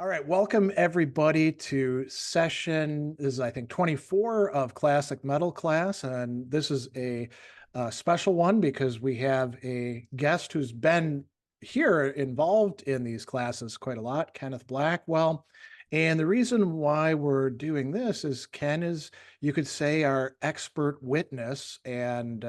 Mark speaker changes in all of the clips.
Speaker 1: All right, welcome everybody to session. This is, I think, 24 of Classic Metal class, and this is a special one because we have a guest who's been here involved in these classes quite a lot, Cenydd Blackwell. And the reason why we're doing this is Ken is, you could say, our expert witness and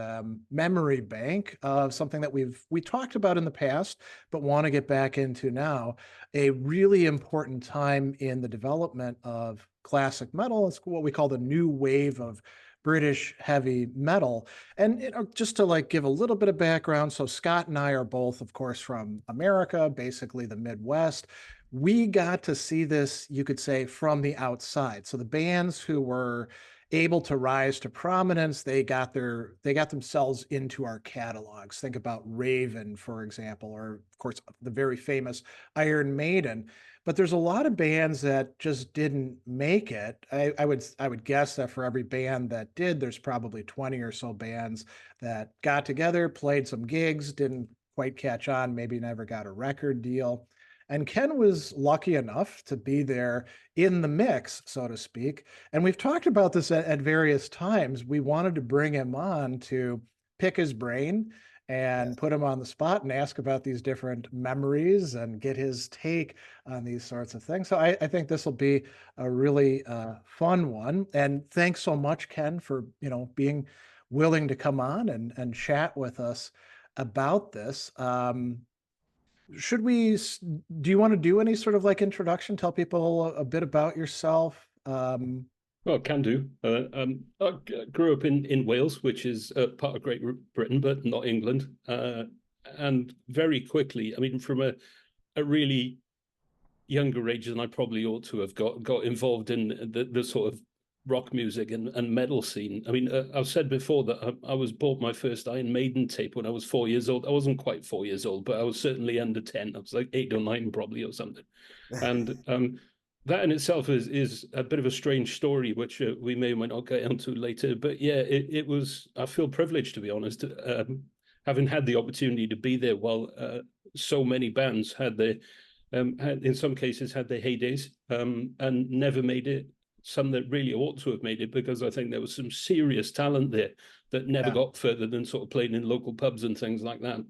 Speaker 1: memory bank of something that we talked about in the past, but want to get back into now. A really important time in the development of classic metal. It's what we call the new wave of British heavy metal. And just to like give a little bit of background, so Scott and I are both, of course, from America, basically the Midwest. We got to see this, you could say, from the outside. So the bands who were able to rise to prominence, they got themselves into our catalogs. Think about Raven, for example, or of course the very famous Iron Maiden. But there's a lot of bands that just didn't make it. I would guess that for every band that did, there's probably 20 or so bands that got together, played some gigs, didn't quite catch on, maybe never got a record deal. And Ken was lucky enough to be there in the mix, so to speak. And we've talked about this at various times. We wanted to bring him on to pick his brain and put him on the spot and ask about these different memories and get his take on these sorts of things. So I think this will be a really fun one. And thanks so much, Ken, for being willing to come on and chat with us about this. Do you want to do any sort of like introduction, tell people a bit about yourself?
Speaker 2: Well, can do. I grew up in Wales, which is part of Great Britain, but not England. And very quickly, I mean, from a really younger age than I probably ought to have got involved in the sort of rock music and metal scene. I mean, I've said before that I was bought my first Iron Maiden tape when I was 4 years old. I wasn't quite 4 years old, but I was certainly under 10. I was like 8 or 9 probably or something. And that in itself is a bit of a strange story, which we may or may not get into later. But yeah, it was, I feel privileged, to be honest, having had the opportunity to be there while so many bands had in some cases had their heydays and never made it. Some that really ought to have made it, because I think there was some serious talent there that never got further than sort of playing in local pubs and things like that.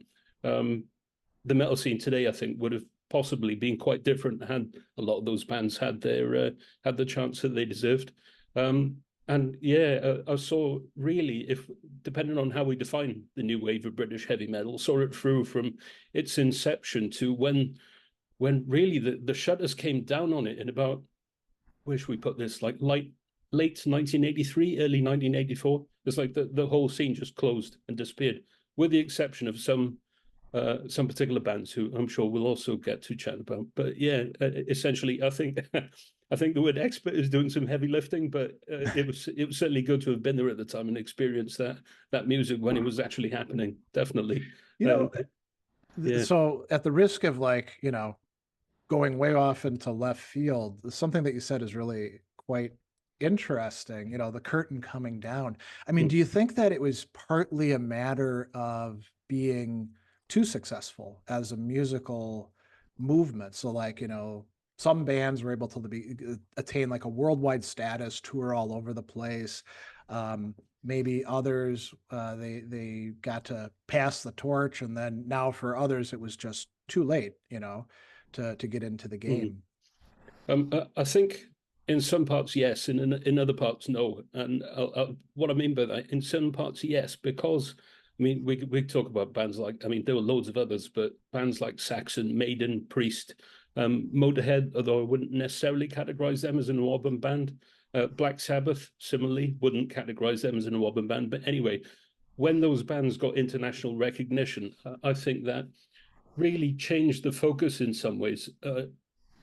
Speaker 2: The metal scene today, I think, would have possibly been quite different had a lot of those bands had the chance that they deserved. And yeah, I saw really, if depending on how we define the new wave of British heavy metal, saw it through from its inception to when really the shutters came down on it in about, where should we put this, like late 1983, early 1984. It's like the whole scene just closed and disappeared, with the exception of some particular bands who I'm sure we'll also get to chat about. But yeah, essentially, I think the word expert is doing some heavy lifting, but it was certainly good to have been there at the time and experienced that music when it was actually happening. Definitely.
Speaker 1: Yeah. So at the risk of going way off into left field, something that you said is really quite interesting, the curtain coming down. I mean, do you think that it was partly a matter of being too successful as a musical movement? So some bands were able to attain like a worldwide status, tour all over the place. Maybe others, they got to pass the torch, and then now for others, it was just too late, to get into the game.
Speaker 2: I think in some parts, yes, and in other parts, no. And what I mean by that, in some parts, yes, because I mean, we talk about bands like, I mean, there were loads of others, but bands like Saxon, Maiden, Priest, Motorhead, although I wouldn't necessarily categorize them as an NWOBHM band. Black Sabbath, similarly, wouldn't categorize them as an NWOBHM band. But anyway, when those bands got international recognition, I think that really changed the focus in some ways,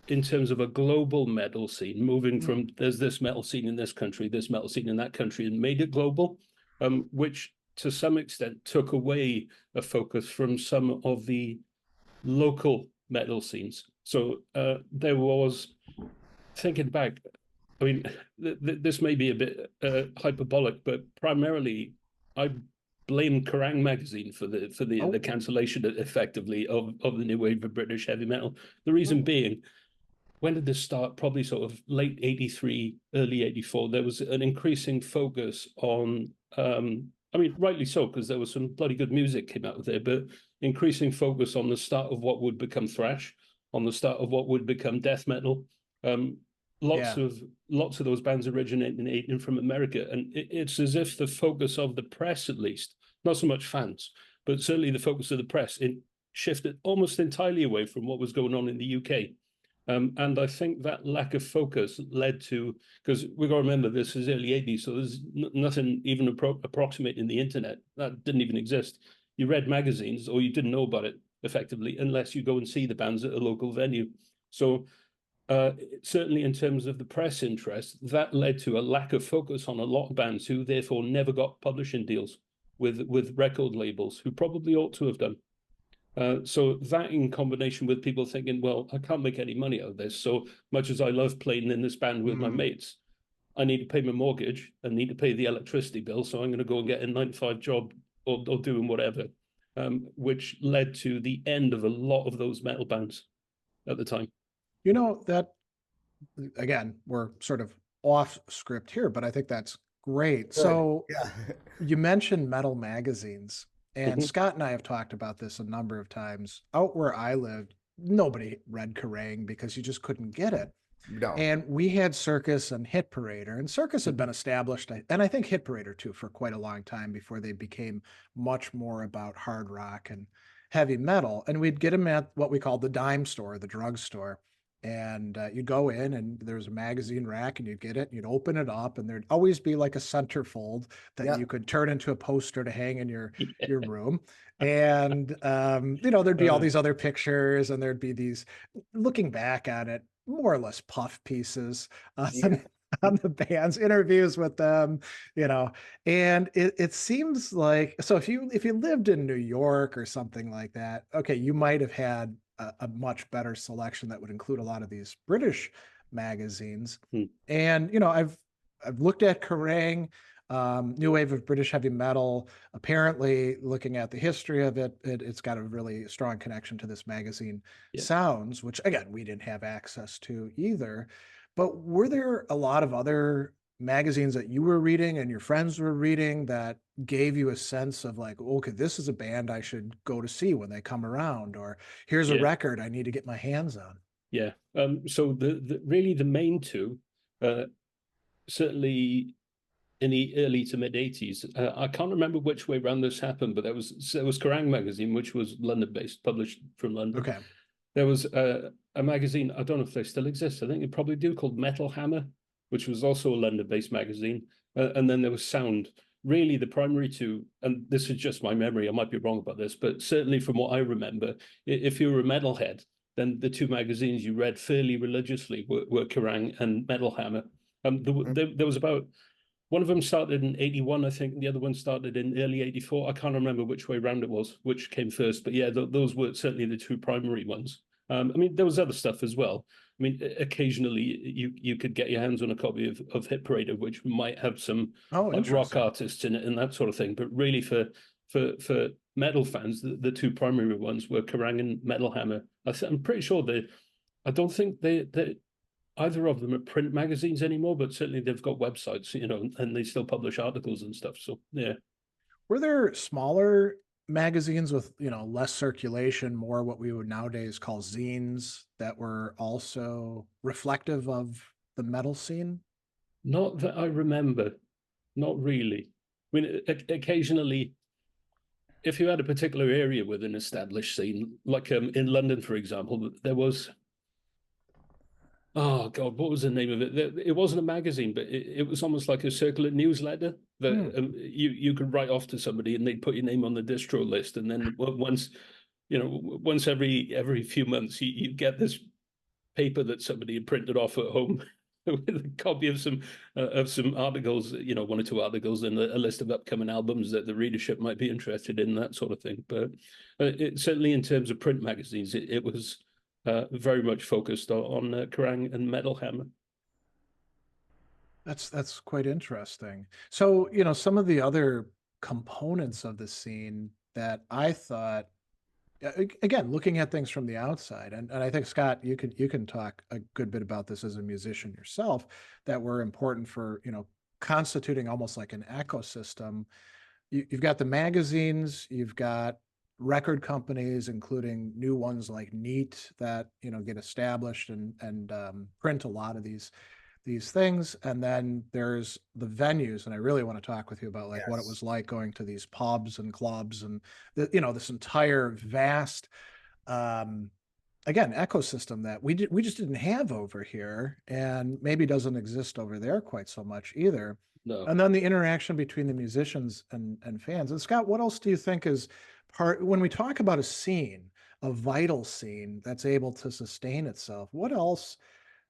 Speaker 2: in terms of a global metal scene, moving from there's this metal scene in this country, this metal scene in that country, and made it global, which to some extent took away a focus from some of the local metal scenes. So there was, thinking back, I mean, this may be a bit hyperbolic, but primarily I blame Kerrang magazine for the cancellation, effectively, of the new wave of British heavy metal. The reason being, when did this start? Probably sort of late 83, early 84. There was an increasing focus on, I mean, rightly so, because there was some bloody good music came out of there, but increasing focus on the start of what would become thrash, on the start of what would become death metal. Um, lots
Speaker 1: Yeah.
Speaker 2: of lots of those bands originating from America, and it's as if the focus of the press, at least, not so much fans, but certainly the focus of the press, it shifted almost entirely away from what was going on in the UK. And I think that lack of focus led to, because we've got to remember this is early 80s, so there's nothing even approximating the internet. That didn't even exist. You read magazines or you didn't know about it effectively unless you go and see the bands at a local venue. So certainly in terms of the press interest, that led to a lack of focus on a lot of bands who therefore never got publishing deals with record labels who probably ought to have done. So that in combination with people thinking, well, I can't make any money out of this. So much as I love playing in this band with my mates, I need to pay my mortgage and need to pay the electricity bill. So I'm going to go and get a 9 to 5 job or doing whatever, which led to the end of a lot of those metal bands at the time.
Speaker 1: You know, that again, we're sort of off script here, but I think that's great.
Speaker 3: Good.
Speaker 1: So
Speaker 3: Yeah.
Speaker 1: you mentioned metal magazines, and
Speaker 2: Mhm.
Speaker 1: Scott and I have talked about this a number of times. Out where I lived, nobody read Kerrang because you just couldn't get it.
Speaker 3: No.
Speaker 1: And we had Circus and Hit Parader, and Circus had been established, and I think Hit Parader too, for quite a long time before they became much more about hard rock and heavy metal. And we'd get them at what we called the dime store, the drugstore. And you'd go in, and there's a magazine rack, and you'd get it, and you'd open it up, and there'd always be like a centerfold that
Speaker 3: Yeah.
Speaker 1: you could turn into a poster to hang in
Speaker 2: Yeah.
Speaker 1: your room. And you know, there'd be all these other pictures, and there'd be these, looking back at it, more or less puff pieces
Speaker 3: Yeah.
Speaker 1: on the band's interviews with them, you know. And it seems like, so if you lived in New York or something like that, okay, you might have had a much better selection that would include a lot of these British magazines.
Speaker 2: Hmm.
Speaker 1: And you know, I've looked at Kerrang, New Wave of British Heavy Metal. Apparently, looking at the history of it, it's got a really strong connection to this magazine
Speaker 2: Yeah.
Speaker 1: Sounds, which again, we didn't have access to either. But were there a lot of other magazines that you were reading and your friends were reading that gave you a sense of like, okay, this is a band I should go to see when they come around, or here's a
Speaker 2: Yeah.
Speaker 1: record I need to get my hands on?
Speaker 2: Yeah. So the really the main two, certainly in the early to mid 80s. I can't remember which way around this happened, but there was Kerrang magazine, which was London based, published from London.
Speaker 1: Okay.
Speaker 2: There was a magazine, I don't know if they still exist, I think they probably do, called Metal Hammer, which was also a London based magazine. And then there was Sound. Really, the primary two, and this is just my memory, I might be wrong about this, but certainly from what I remember, if you were a metalhead, then the two magazines you read fairly religiously were Kerrang and Metal Hammer. There was about, one of them started in 81, I think. The other one started in early 84. I can't remember which way round it was, which came first. But yeah, those were certainly the two primary ones. I mean, there was other stuff as well. I mean, occasionally you could get your hands on a copy of Hit Parader, which might have some
Speaker 1: Oh,
Speaker 2: like rock
Speaker 1: interesting.
Speaker 2: artists in it and that sort of thing. But really, for metal fans, the two primary ones were Kerrang and Metal Hammer. I'm pretty sure I don't think they either of them are print magazines anymore, but certainly they've got websites, you know, and they still publish articles and stuff. So yeah.
Speaker 1: Were there smaller magazines with, you know, less circulation, more what we would nowadays call zines, that were also reflective of the metal scene?
Speaker 2: Not that I remember. Not really. I mean, occasionally, if you had a particular area with an established scene, like in London, for example, there was, oh God, what was the name of it? It wasn't a magazine, but it was almost like a circular newsletter that you could write off to somebody and they'd put your name on the distro list. And then once, you know, once every few months, you get this paper that somebody had printed off at home with a copy of some articles, you know, 1 or 2 articles, and a list of upcoming albums that the readership might be interested in, that sort of thing. But certainly in terms of print magazines, it was very much focused on Kerrang and Metal Hammer.
Speaker 1: That's quite interesting. So, you know, some of the other components of the scene that I thought again, looking at things from the outside, and I think Scott, you can talk a good bit about this as a musician yourself, that were important for, constituting almost like an ecosystem. You've got the magazines, you've got record companies, including new ones like Neat that get established and print a lot of these things. And then there's the venues, and I really want to talk with you about like what it was like going to these pubs and clubs and this entire vast again ecosystem that we just didn't have over here, and maybe doesn't exist over there quite so much either.
Speaker 2: No.
Speaker 1: And then the interaction between the musicians and fans. And Scott, what else do you think is part when we talk about a scene, a vital scene that's able to sustain itself? What else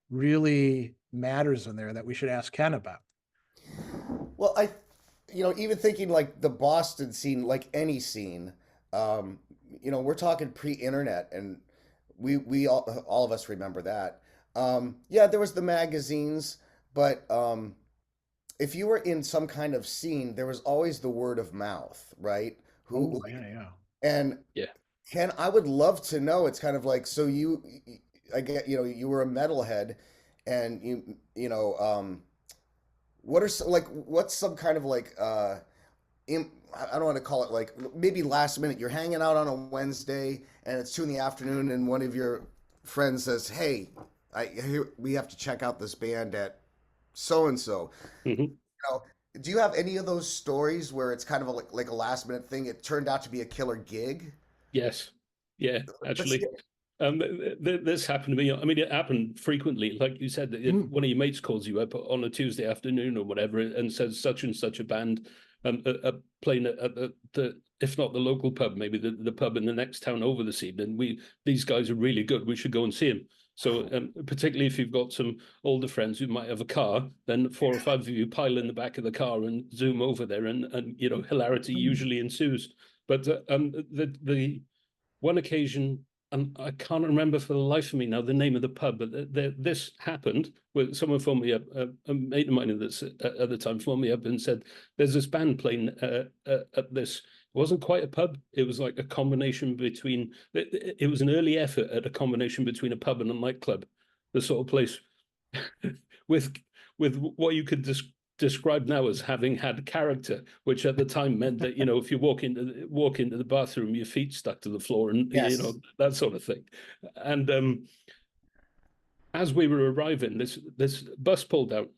Speaker 1: really matters in there that we should ask Ken about?
Speaker 3: Well, even thinking like the Boston scene, like any scene, we're talking pre-internet, and we all of us remember that. Yeah, there was the magazines, but if you were in some kind of scene, there was always the word of mouth, right?
Speaker 1: Yeah.
Speaker 3: And
Speaker 2: yeah,
Speaker 3: Ken, I would love to know. It's kind of like, so I get, you were a metalhead, and what's some kind of like I don't want to call it like maybe last minute. You're hanging out on a Wednesday and it's 2 PM, and one of your friends says, "Hey, we have to check out this band at so and so." Do you have any of those stories where it's kind of like a last minute thing? It turned out to be a killer gig.
Speaker 2: Yes, yeah, actually. This happened to me. I mean, it happened frequently. Like you said, if one of your mates calls you up on a Tuesday afternoon or whatever and says such and such a band playing at the if not the local pub, maybe the pub in the next town over this evening. These guys are really good. We should go and see them. So particularly if you've got some older friends who might have a car, then 4 or 5 of you pile in the back of the car and zoom over there, and hilarity usually ensues. But the one occasion, and I can't remember for the life of me now the name of the pub, but this happened where someone phoned me up, a mate of mine at the time phoned me up and said, "There's this band playing at this." It wasn't quite a pub. It was like a combination between. It was an early effort at a combination between a pub and a nightclub, the sort of place with what you could describe now as having had character, which at the time meant that if you walk into the bathroom, your feet stuck to the floor, and that sort of thing. And as we were arriving, this bus pulled out.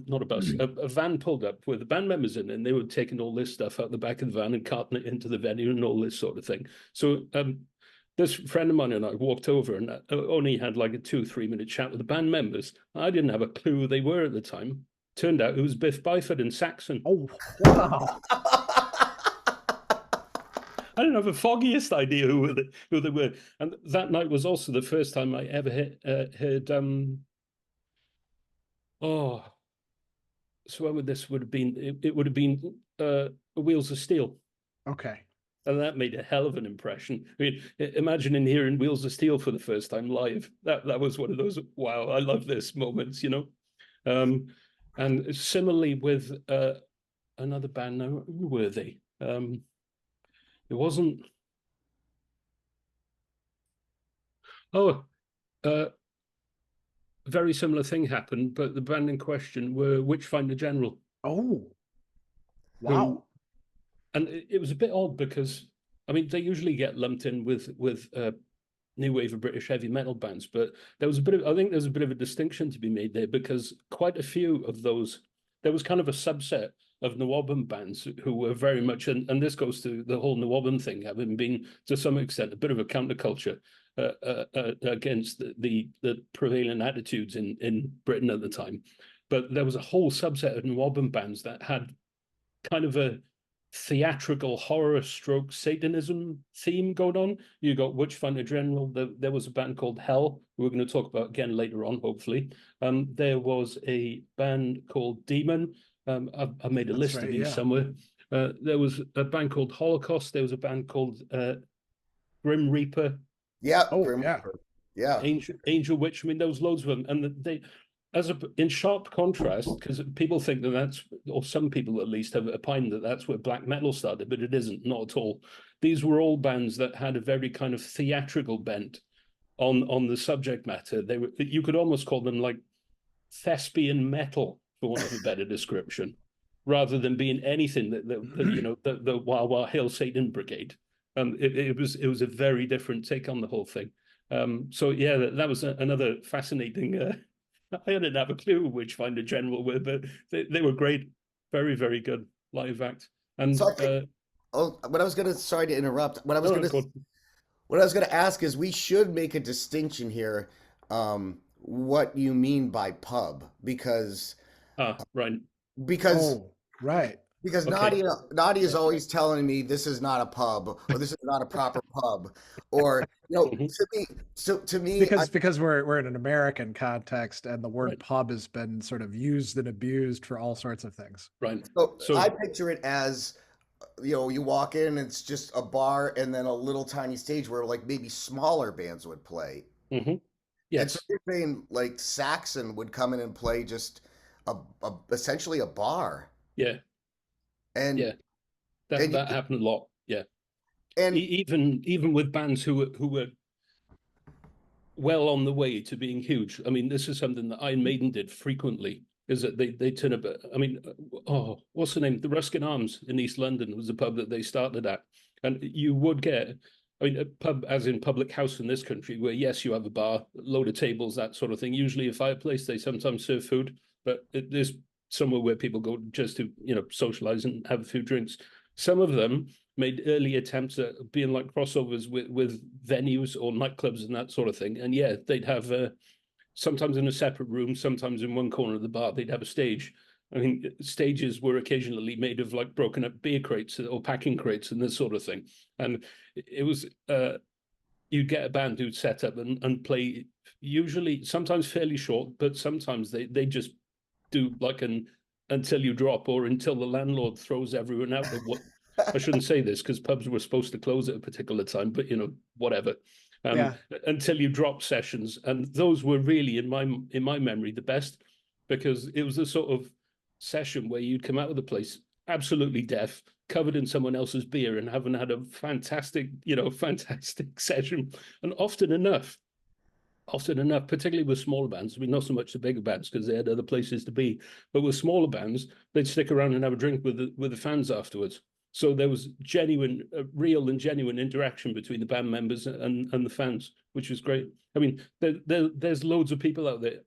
Speaker 2: Not a bus, a van pulled up with the band members in, and they were taking all this stuff out the back of the van and carting it into the venue and all this sort of thing. So this friend of mine and I walked over and only had like a 2-3 minute chat with the band members. I didn't have a clue who they were at the time. Turned out it was Biff Byford and Saxon.
Speaker 1: Oh, wow.
Speaker 2: I didn't have the foggiest idea who they were. And that night was also the first time I ever heard so when would this would have been? It would have been Wheels of Steel.
Speaker 1: Okay.
Speaker 2: And that made a hell of an impression. I mean, imagining hearing Wheels of Steel for the first time live. That was one of those, wow, I love this moments, And similarly with another band, now, who were they? It wasn't. Very similar thing happened, but the band in question were Witchfynde General.
Speaker 1: Oh, wow.
Speaker 2: And it was a bit odd because, I mean, they usually get lumped in with new wave of British heavy metal bands, but I think there's a bit of a distinction to be made there, because quite a few of those, there was kind of a subset of NWOBHM bands who were very much, and this goes to the whole NWOBHM thing, having been to some extent a bit of a counterculture against the prevailing attitudes in Britain at the time. But there was a whole subset of NWOBHM bands that had kind of a theatrical horror stroke Satanism theme going on. You got Witchfynde General. There was a band called Hell, we're going to talk about again later on, hopefully. There was a band called Demon. I made a list of these somewhere. There was a band called Holocaust. There was a band called Grim Reaper.
Speaker 3: Yeah.
Speaker 1: Oh,
Speaker 3: Grim
Speaker 1: yeah.
Speaker 3: Reaper. Yeah.
Speaker 2: Angel Witch. I mean, there was loads of them, and in sharp contrast, because people think that that's, or some people at least have opined that that's where black metal started, but it isn't, not at all. These were all bands that had a very kind of theatrical bent on the subject matter. They were, you could almost call them like thespian metal, for want of a better description, rather than being anything that you know, the Wah Wah Hail Satan Brigade. It was a very different take on the whole thing. So yeah, that was another fascinating. I didn't have a clue which Witchfynde General were, but they were great, very very good live act. And
Speaker 3: So I think, what I was gonna, sorry to interrupt.
Speaker 2: go
Speaker 3: What I was gonna ask is, we should make a distinction here. What you mean by pub? Because
Speaker 2: right.
Speaker 3: because
Speaker 1: Oh, right.
Speaker 3: because
Speaker 2: Okay.
Speaker 3: Nadia's always telling me this is not a pub, or this is not a proper pub, or
Speaker 2: Mhm.
Speaker 3: to me,
Speaker 1: Because we're in an American context, and the word
Speaker 2: Right.
Speaker 1: pub has been sort of used and abused for all sorts of things.
Speaker 2: Right.
Speaker 3: so
Speaker 2: So
Speaker 3: I picture it as, you walk in, it's just a bar and then a little tiny stage where like maybe smaller bands would play.
Speaker 2: mhm.
Speaker 3: And so
Speaker 2: Yes.
Speaker 3: you're saying like Saxon would come in and play just essentially a bar,
Speaker 2: Yeah.
Speaker 3: and
Speaker 2: Yeah. That
Speaker 3: and
Speaker 2: that happened a lot. Yeah.
Speaker 3: and
Speaker 2: Even with bands who were well on the way to being huge. I mean, this is something that Iron Maiden did frequently. Is that they turn up? I mean, what's the name? The Ruskin Arms in East London was a pub that they started at, and you would get. I mean, a pub as in public house in this country, where yes, you have a bar, load of tables, that sort of thing. Usually a fireplace. They sometimes serve food, but there's somewhere where people go just to socialize and have a few drinks. Some of them made early attempts at being like crossovers with venues or nightclubs and that sort of thing. And yeah, they'd have sometimes in a separate room, sometimes in one corner of the bar, they'd have a stage. I mean, stages were occasionally made of like broken up beer crates or packing crates and this sort of thing. And it was, you'd get a band who'd set up and play, usually, sometimes fairly short, but sometimes they just do like an until you drop, or until the landlord throws everyone out of what. I shouldn't say this because pubs were supposed to close at a particular time, but whatever.
Speaker 1: Yeah.
Speaker 2: Until you drop sessions, and those were really in my memory the best, because it was the sort of session where you'd come out of the place absolutely deaf, covered in someone else's beer, and haven't had a fantastic fantastic session. And often enough, particularly with smaller bands, I mean, not so much the bigger bands because they had other places to be, but with smaller bands, they'd stick around and have a drink with the fans afterwards. So there was real and genuine interaction between the band members and the fans, which was great. I mean, there's loads of people out there.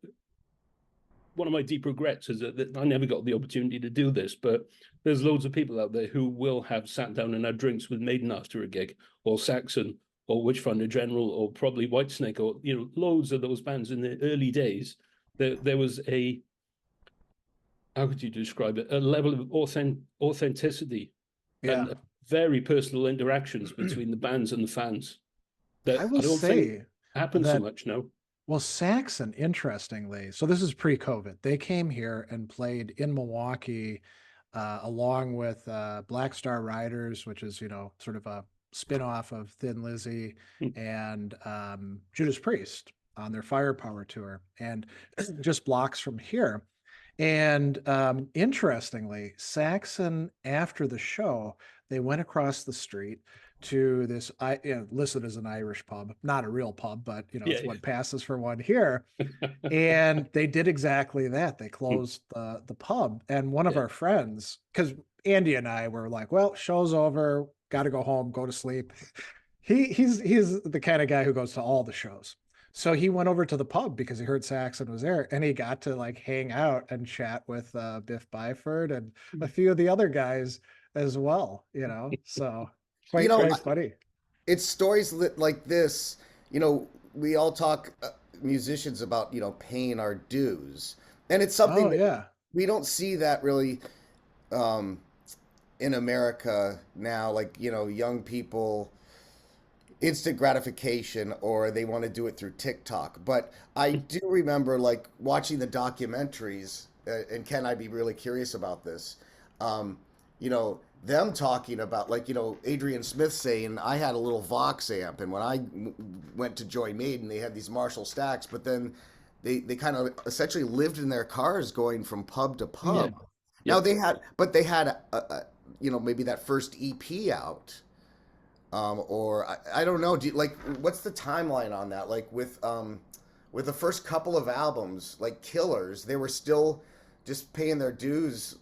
Speaker 2: One of my deep regrets is that I never got the opportunity to do this, but there's loads of people out there who will have sat down and had drinks with Maiden after a gig, or Saxon, or Witchfynde General, or probably Whitesnake, or loads of those bands in the early days. There was a, how could you describe it? A level of authenticity
Speaker 1: Yeah.
Speaker 2: and very personal interactions between the bands and the fans that
Speaker 1: I
Speaker 2: I
Speaker 1: will
Speaker 2: don't
Speaker 1: say
Speaker 2: think happens so
Speaker 1: that,
Speaker 2: much now.
Speaker 1: well, Saxon, interestingly, so this is pre-COVID. They came here and played in Milwaukee, along with Black Star Riders, which is, sort of a spin-off of Thin Lizzy,
Speaker 2: Hmm.
Speaker 1: and Judas Priest on their Firepower tour, and just blocks from here. And interestingly, Saxon, after the show, they went across the street to this, listed as an Irish pub, not a real pub, but it's
Speaker 2: Yeah.
Speaker 1: what passes for one here. And they did exactly that. They
Speaker 2: Hmm.
Speaker 1: closed the pub. And one of
Speaker 2: Yeah.
Speaker 1: our friends, because Andy and I were like, well, show's over, got to go home, go to sleep. He's the kind of guy who goes to all the shows. So he went over to the pub because he heard Saxon was there, and he got to like hang out and chat with Biff Byford and a few of the other guys as well, So
Speaker 3: you know,
Speaker 1: quite funny.
Speaker 3: it's stories like this. We all talk, musicians, about paying our dues, and it's something
Speaker 1: Oh
Speaker 3: that
Speaker 1: yeah.
Speaker 3: we don't see that really, um, in America now. Like, young people, instant gratification, or they want to do it through TikTok. But I do remember like watching the documentaries, and Ken, I'd be really curious about this. Them talking about, like, Adrian Smith saying, I had a little Vox amp, and when I went to join Maiden, they had these Marshall stacks, but then they kind of essentially lived in their cars going from pub to pub.
Speaker 2: Yeah.
Speaker 3: Now they had maybe that first EP out, or I don't know. What's the timeline on that? Like with the first couple of albums, like Killers, they were still just paying their dues,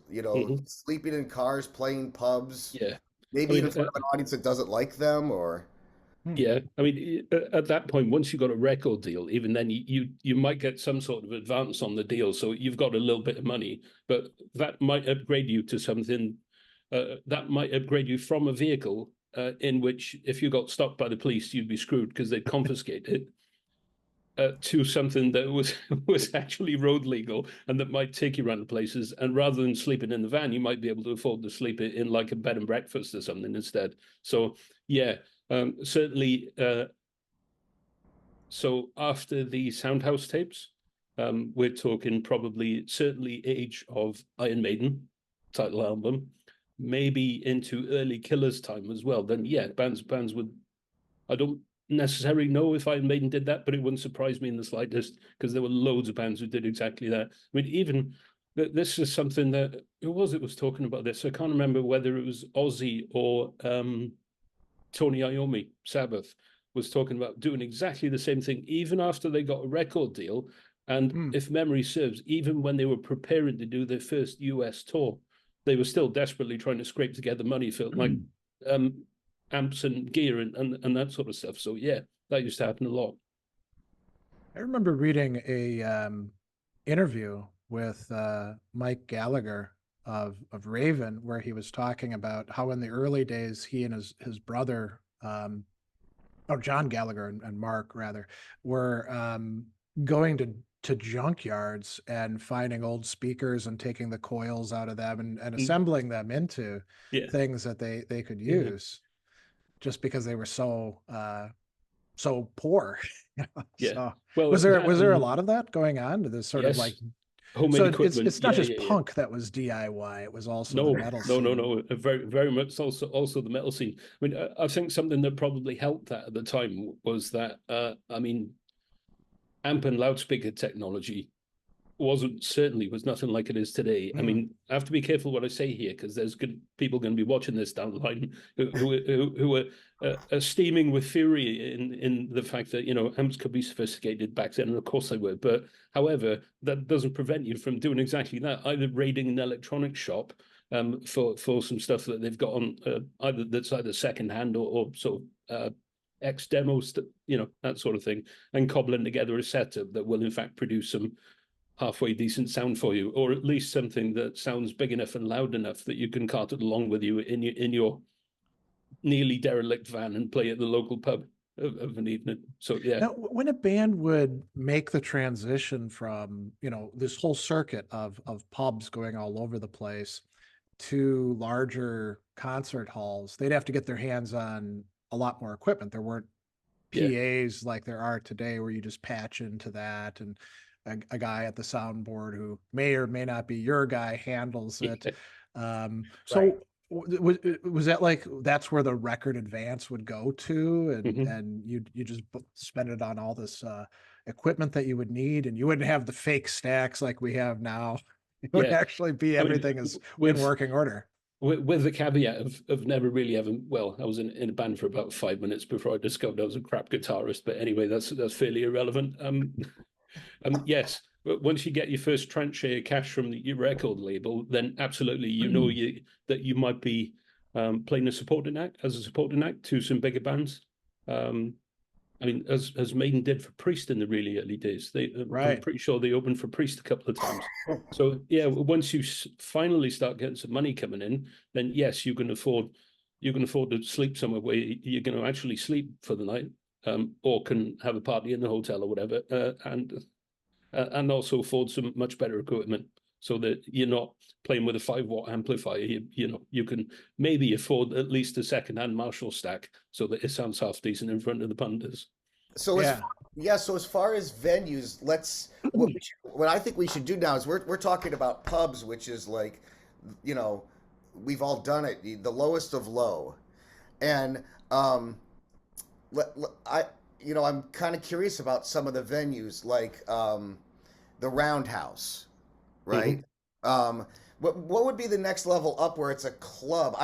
Speaker 3: sleeping in cars, playing pubs,
Speaker 2: Yeah.
Speaker 3: maybe even in front of an audience that doesn't like them, or.
Speaker 2: Yeah, I mean, at that point, once you got a record deal, even then you might get some sort of advance on the deal, so you've got a little bit of money, but that might upgrade you to something. That might upgrade you from a vehicle in which, if you got stopped by the police, you'd be screwed because they'd confiscate it. To something that was actually road legal and that might take you around places, and rather than sleeping in the van, you might be able to afford to sleep in like a bed and breakfast or something instead. So yeah. Certainly, so after the Soundhouse tapes, we're talking probably certainly age of Iron Maiden title album, maybe into early Killers time as well. Then yeah, bands would. I don't necessarily know if Iron Maiden did that, but it wouldn't surprise me in the slightest because there were loads of bands who did exactly that. I mean, even this is something that who was talking about this. I can't remember whether it was Ozzy or Tony Iommi, Sabbath, was talking about doing exactly the same thing, even after they got a record deal. And if memory serves, even when they were preparing to do their first US tour, they were still desperately trying to scrape together money for like amps and gear and that sort of stuff. So yeah, that used to happen a lot.
Speaker 1: I remember reading a interview with Mike Gallagher of Raven, where he was talking about how in the early days he and his brother, John Gallagher and Mark rather, were going to junkyards and finding old speakers and taking the coils out of them and assembling them into things that they could use, just because they were so poor. So,
Speaker 2: well,
Speaker 1: was there a lot of that going on? This sort of like
Speaker 2: homemade equipment.
Speaker 1: It's not just punk that was DIY. It was also the metal scene.
Speaker 2: No. Very, very much also the metal scene. I mean, I think something that probably helped that at the time was that, I mean, amp and loudspeaker technology was nothing like it is today. I mean, I have to be careful what I say here because there's good people going to be watching this down the line who are steaming with fury in the fact that amps could be sophisticated back then, and of course they were. But however, that doesn't prevent you from doing exactly that. Either raiding an electronics shop for some stuff that they've got on either secondhand or sort of ex demos, that sort of thing, and cobbling together a setup that will in fact produce some halfway decent sound for you, or at least something that sounds big enough and loud enough that you can cart it along with you in your nearly derelict van and play at the local pub of an evening. So yeah.
Speaker 1: Now, when a band would make the transition from this whole circuit of pubs going all over the place to larger concert halls, they'd have to get their hands on a lot more equipment. There weren't PAs like there are today, where you just patch into that, and a guy at the soundboard who may or may not be your guy handles it. So was that like, that's where the record advance would go to, and you just spend it on all this equipment that you would need, and you wouldn't have the fake stacks like we have now. It would actually be everything is in working order.
Speaker 2: With the caveat of never really having, well, I was in a band for about 5 minutes before I discovered I was a crap guitarist. But anyway, that's fairly irrelevant. Yes, once you get your first tranche of cash from your record label, then absolutely, that you might be playing as a supporting act to some bigger bands. I mean, as Maiden did for Priest in the really early days. I'm pretty sure they opened for Priest a couple of times. So yeah, once you finally start getting some money coming in, then yes, you can afford to sleep somewhere where you're going to actually sleep for the night, or can have a party in the hotel or whatever, and also afford some much better equipment, so that you're not playing with a 5-watt amplifier. You can maybe afford at least a second-hand Marshall stack so that it sounds half decent in front of the punters.
Speaker 3: So so as far as venues, what I think we should do now is we're talking about pubs, which is like, we've all done it, the lowest of low, and I'm kind of curious about some of the venues, like the Roundhouse, right? What would be the next level up where it's a club?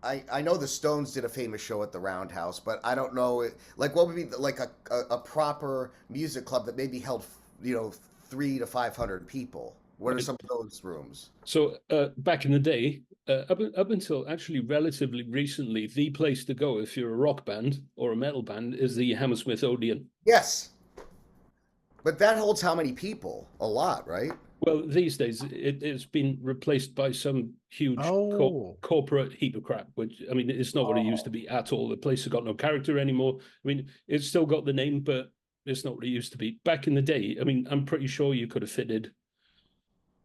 Speaker 3: I know the Stones did a famous show at the Roundhouse, but I don't know like what would be like a proper music club that maybe held 300 to 500 people. What are some of those rooms?
Speaker 2: So back in the day, up until actually relatively recently, the place to go if you're a rock band or a metal band is the Hammersmith Odeon.
Speaker 3: Yes, but that holds how many people? A lot, right?
Speaker 2: Well, these days it's been replaced by some huge corporate heap of crap, which, I mean, it's not what it used to be at all. The place has got no character anymore. I mean, it's still got the name, but it's not what it used to be. Back in the day, I mean, I'm pretty sure you could have fitted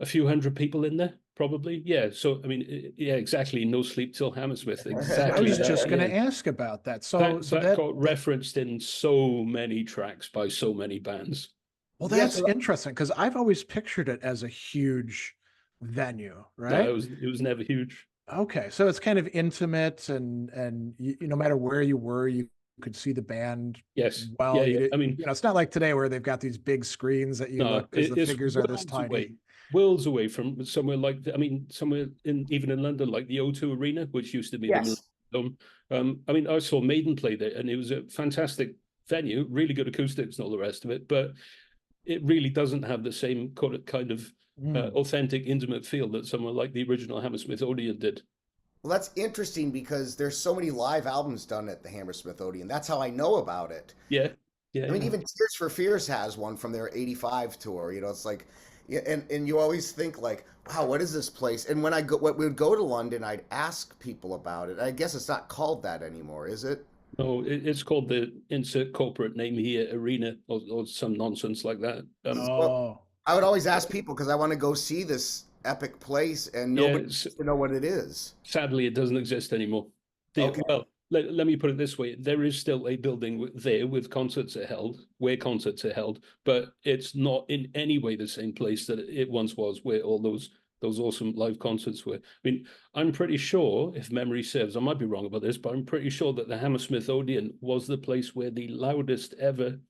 Speaker 2: a few hundred people in there, probably. Yeah. So, I mean, yeah, exactly. No Sleep Till Hammersmith. Exactly.
Speaker 1: I was just going to ask about that. So
Speaker 2: that got referenced in so many tracks by so many bands.
Speaker 1: Well, that's interesting because I've always pictured it as a huge venue, right?
Speaker 2: No, it was never huge.
Speaker 1: Okay, so it's kind of intimate, and no matter where you were, you could see the band.
Speaker 2: Yes.
Speaker 1: Well,
Speaker 2: yeah. I mean,
Speaker 1: it's not like today where they've got these big screens that you look because the figures are this tiny.
Speaker 2: Worlds away from somewhere like somewhere even in London, like the O2 Arena, which used to be the Dome. I mean, I saw Maiden play there, and it was a fantastic venue, really good acoustics and all the rest of it, but it really doesn't have the same kind of authentic, intimate feel that someone like the original Hammersmith Odeon did.
Speaker 3: Well, that's interesting because there's so many live albums done at the Hammersmith Odeon. That's how I know about it.
Speaker 2: Yeah.
Speaker 3: I mean, even Tears for Fears has one from their '85 tour. It's like, and you always think like, wow, what is this place? And when we would go to London, I'd ask people about it. I guess it's not called that anymore, is it?
Speaker 2: No, it's called the insert corporate name here, Arena, or some nonsense like that.
Speaker 3: Well, I would always ask people because I want to go see this epic place, and nobody wants to know what it is.
Speaker 2: Sadly, it doesn't exist anymore.
Speaker 3: Okay.
Speaker 2: Well, let me put it this way: there is still a building there with concerts are held, where concerts are held, but it's not in any way the same place that it once was, where all those awesome live concerts were. I mean, I'm pretty sure, if memory serves, I might be wrong about this, but I'm pretty sure that the Hammersmith Odeon was the place where the loudest ever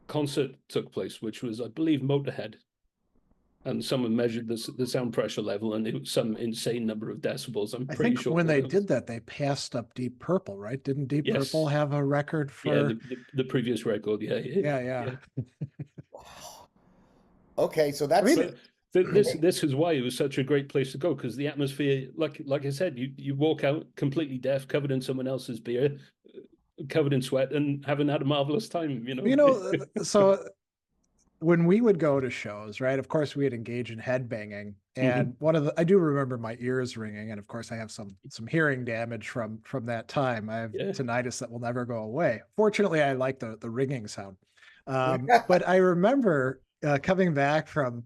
Speaker 2: concert took place, which was, I believe, Motorhead. And someone measured the sound pressure level, and it was some insane number of decibels. I
Speaker 1: think
Speaker 2: sure
Speaker 1: when they did that, they passed up Deep Purple, right? Didn't Deep Purple have a record for?
Speaker 2: Yeah, the previous record.
Speaker 1: Yeah.
Speaker 3: Okay, so that's.
Speaker 2: This is why it was such a great place to go, because the atmosphere, like I said, you walk out completely deaf, covered in someone else's beer, covered in sweat, and having had a marvelous time.
Speaker 1: So when we would go to shows, right? Of course, we'd engage in headbanging, and I do remember my ears ringing, and of course, I have some hearing damage from that time. I have tinnitus that will never go away. Fortunately, I like the ringing sound, but I remember coming back from.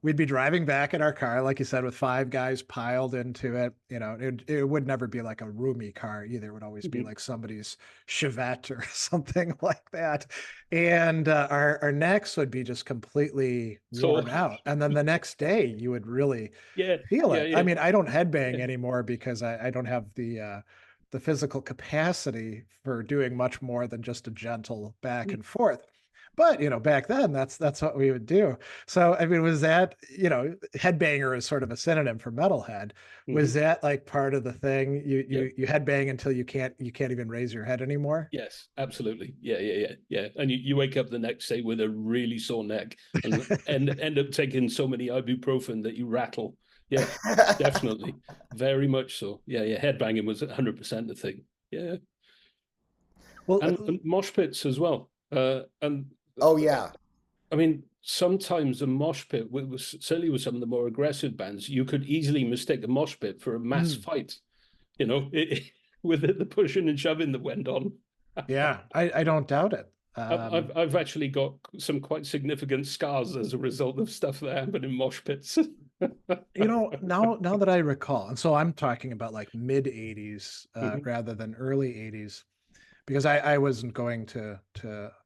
Speaker 1: We'd be driving back in our car, like you said, with 5 guys piled into it. It would never be like a roomy car either. It would always be like somebody's Chevette or something like that. And our necks would be just completely worn out. And then the next day you would really feel it. Yeah. I mean, I don't headbang anymore because I don't have the physical capacity for doing much more than just a gentle back and forth. But, back then that's what we would do. So, I mean, was that, headbanger is sort of a synonym for metalhead. Was that like part of the thing? You headbang until you can't even raise your head anymore?
Speaker 2: Yes, absolutely. Yeah. And you wake up the next day with a really sore neck and end up taking so many ibuprofen that you rattle. Yeah, definitely. Very much so. Yeah. Headbanging was 100% the thing. Yeah. Well, and mosh pits as well.
Speaker 3: Oh yeah,
Speaker 2: I mean, sometimes a mosh pit, certainly with some of the more aggressive bands, you could easily mistake a mosh pit for a mass fight. With the pushing and shoving that went on.
Speaker 1: Yeah, I don't doubt it.
Speaker 2: I've actually got some quite significant scars as a result of stuff that happened in mosh pits.
Speaker 1: Now that I recall, and so I'm talking about like mid '80s rather than early '80s. Because I wasn't going to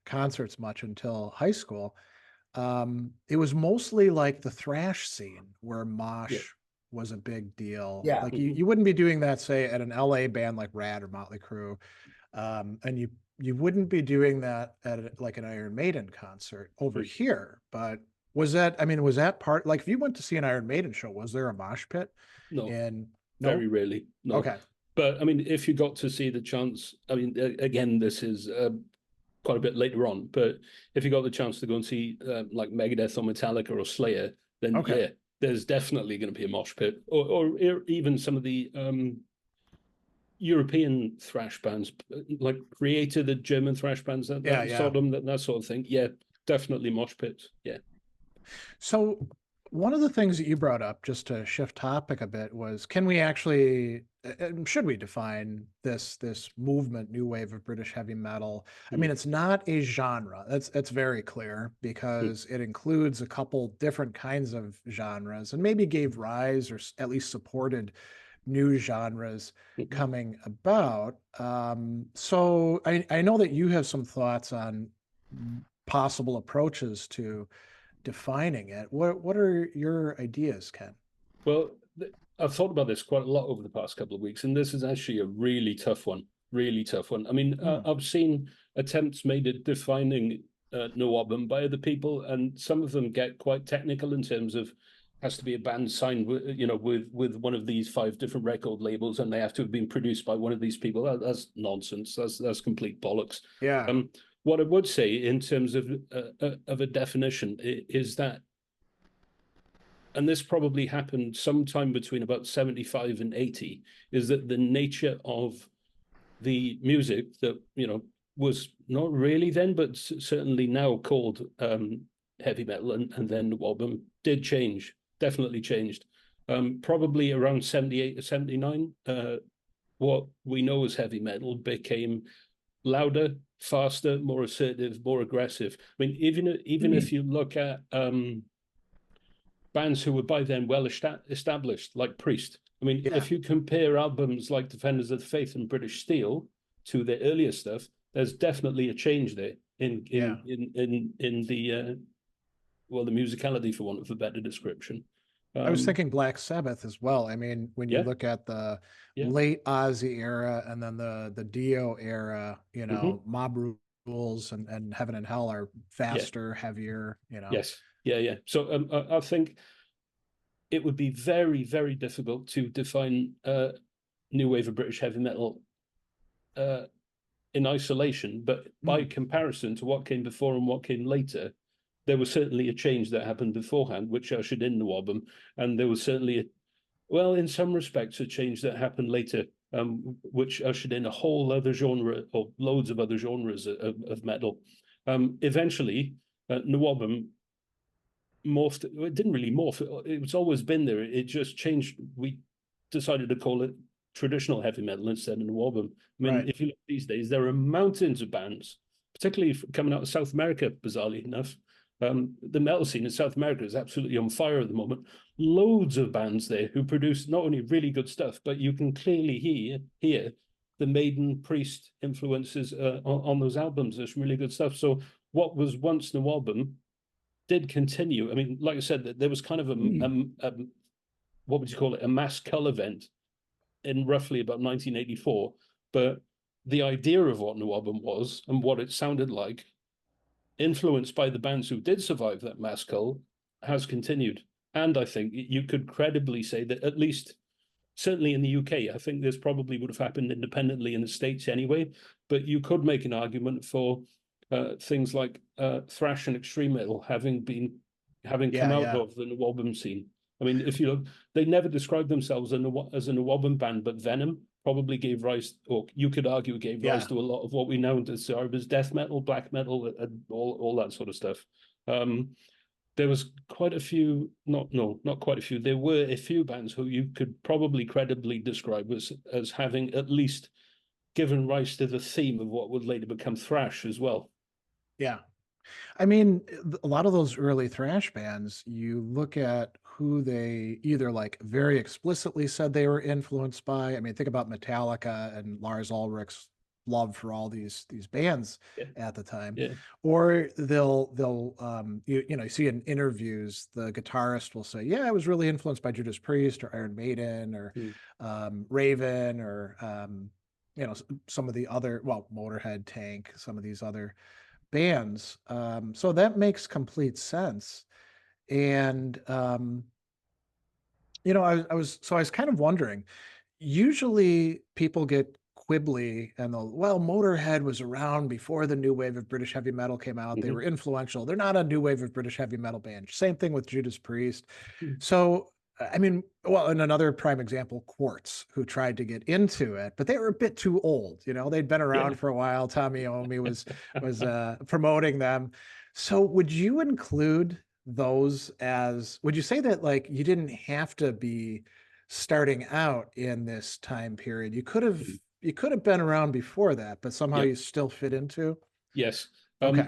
Speaker 1: concerts much until high school. It was mostly like the thrash scene where Mosh was a big deal. Like you wouldn't be doing that, say, at an LA band like Rad or Motley Crue. And you wouldn't be doing that at like an Iron Maiden concert over here. But was that, I mean, was that part, like if you went to see an Iron Maiden show, was there a mosh pit?
Speaker 2: No,
Speaker 1: And
Speaker 2: very
Speaker 1: no?
Speaker 2: rarely. No.
Speaker 1: Okay.
Speaker 2: But I mean, if you got to see the chance, I mean, again, this is quite a bit later on, but if you got the chance to go and see like Megadeth or Metallica or Slayer, then
Speaker 1: Okay.
Speaker 2: yeah, there's definitely going to be a mosh pit, or even some of the European thrash bands, like Creator, the German thrash bands, that Sodom, that sort of thing. Yeah, definitely mosh pits. Yeah.
Speaker 1: So one of the things that you brought up, just to shift topic a bit, was can we actually, should we define this movement, new wave of British heavy metal? I mean, it's not a genre. That's very clear because it includes a couple different kinds of genres and maybe gave rise or at least supported new genres coming about. So I know that you have some thoughts on possible approaches to defining it. What are your ideas, Ken?
Speaker 2: Well, I've thought about this quite a lot over the past couple of weeks, and this is actually a really tough one. Really tough one. I mean, I've seen attempts made at defining NWOBHM by other people, and some of them get quite technical in terms of has to be a band signed with, you know, with one of these 5 different record labels, and they have to have been produced by one of these people. That's nonsense. That's complete bollocks.
Speaker 1: Yeah.
Speaker 2: What I would say in terms of a definition is that, and this probably happened sometime between about 75 and 80, is that the nature of the music that, you know, was not really then, but certainly now called heavy metal and then NWOBHM did change, definitely changed. Probably around 78 or 79, what we know as heavy metal became louder, faster, more assertive, more aggressive. I mean, even if you look at bands who were by then well established, like Priest. I mean, if you compare albums like Defenders of the Faith and British Steel to their earlier stuff, there's definitely a change there in the the musicality, for want of a better description.
Speaker 1: I was thinking Black Sabbath as well. I mean, when you look at the late Ozzy era and then the Dio era, you know, Mob Rules and Heaven and Hell are faster, heavier, you know.
Speaker 2: Yes. Yeah. So I think it would be very, very difficult to define new wave of British heavy metal in isolation, but by comparison to what came before and what came later, there was certainly a change that happened beforehand, which ushered in NWOBHM, and there was certainly, in some respects, a change that happened later, which ushered in a whole other genre, or loads of other genres of metal. Eventually, NWOBHM morphed. It didn't really morph. It's always been there. It just changed. We decided to call it traditional heavy metal instead of NWOBHM. I mean, if you look these days, there are mountains of bands, particularly coming out of South America, bizarrely enough. The metal scene in South America is absolutely on fire at the moment. Loads of bands there who produce not only really good stuff, but you can clearly hear the Maiden, Priest influences on those albums. There's really good stuff. So what was once NWOBHM did continue. I mean, like I said, there was kind of a what would you call it? A mass cull event in roughly about 1984. But the idea of what NWOBHM was and what it sounded like, influenced by the bands who did survive that mass cull, has continued. And I think you could credibly say that, at least certainly in the UK, I think this probably would have happened independently in the States anyway, but you could make an argument for things like thrash and extreme metal having come out of the NWOBHM scene. I mean, if you look, they never described themselves as a NWOBHM band, but Venom probably gave rise, or you could argue gave rise to a lot of what we now describe as death metal, black metal, and all that sort of stuff. There was quite a few, not quite a few, there were a few bands who you could probably credibly describe as having at least given rise to the theme of what would later become thrash as well.
Speaker 1: Yeah. I mean, a lot of those early thrash bands, you look at who they either like very explicitly said they were influenced by. I mean, think about Metallica and Lars Ulrich's love for all these bands at the time, or they'll you see in interviews, the guitarist will say, I was really influenced by Judas Priest or Iron Maiden or Raven or you know, some of the other, well, Motorhead, Tank, some of these other bands. So that makes complete sense. And, you know, I was kind of wondering, usually people get quibbly and they'll, well, Motorhead was around before the new wave of British heavy metal came out. They were influential. They're not a new wave of British heavy metal band. Same thing with Judas Priest. So, I mean, well, and another prime example, Quartz, who tried to get into it, but they were a bit too old. You know, they'd been around for a while. Tommy Iommi was promoting them. So, would you include those as? Would you say that like you didn't have to be starting out in this time period? You could have been around before that, but somehow you still fit into.
Speaker 2: Yes.
Speaker 1: Okay.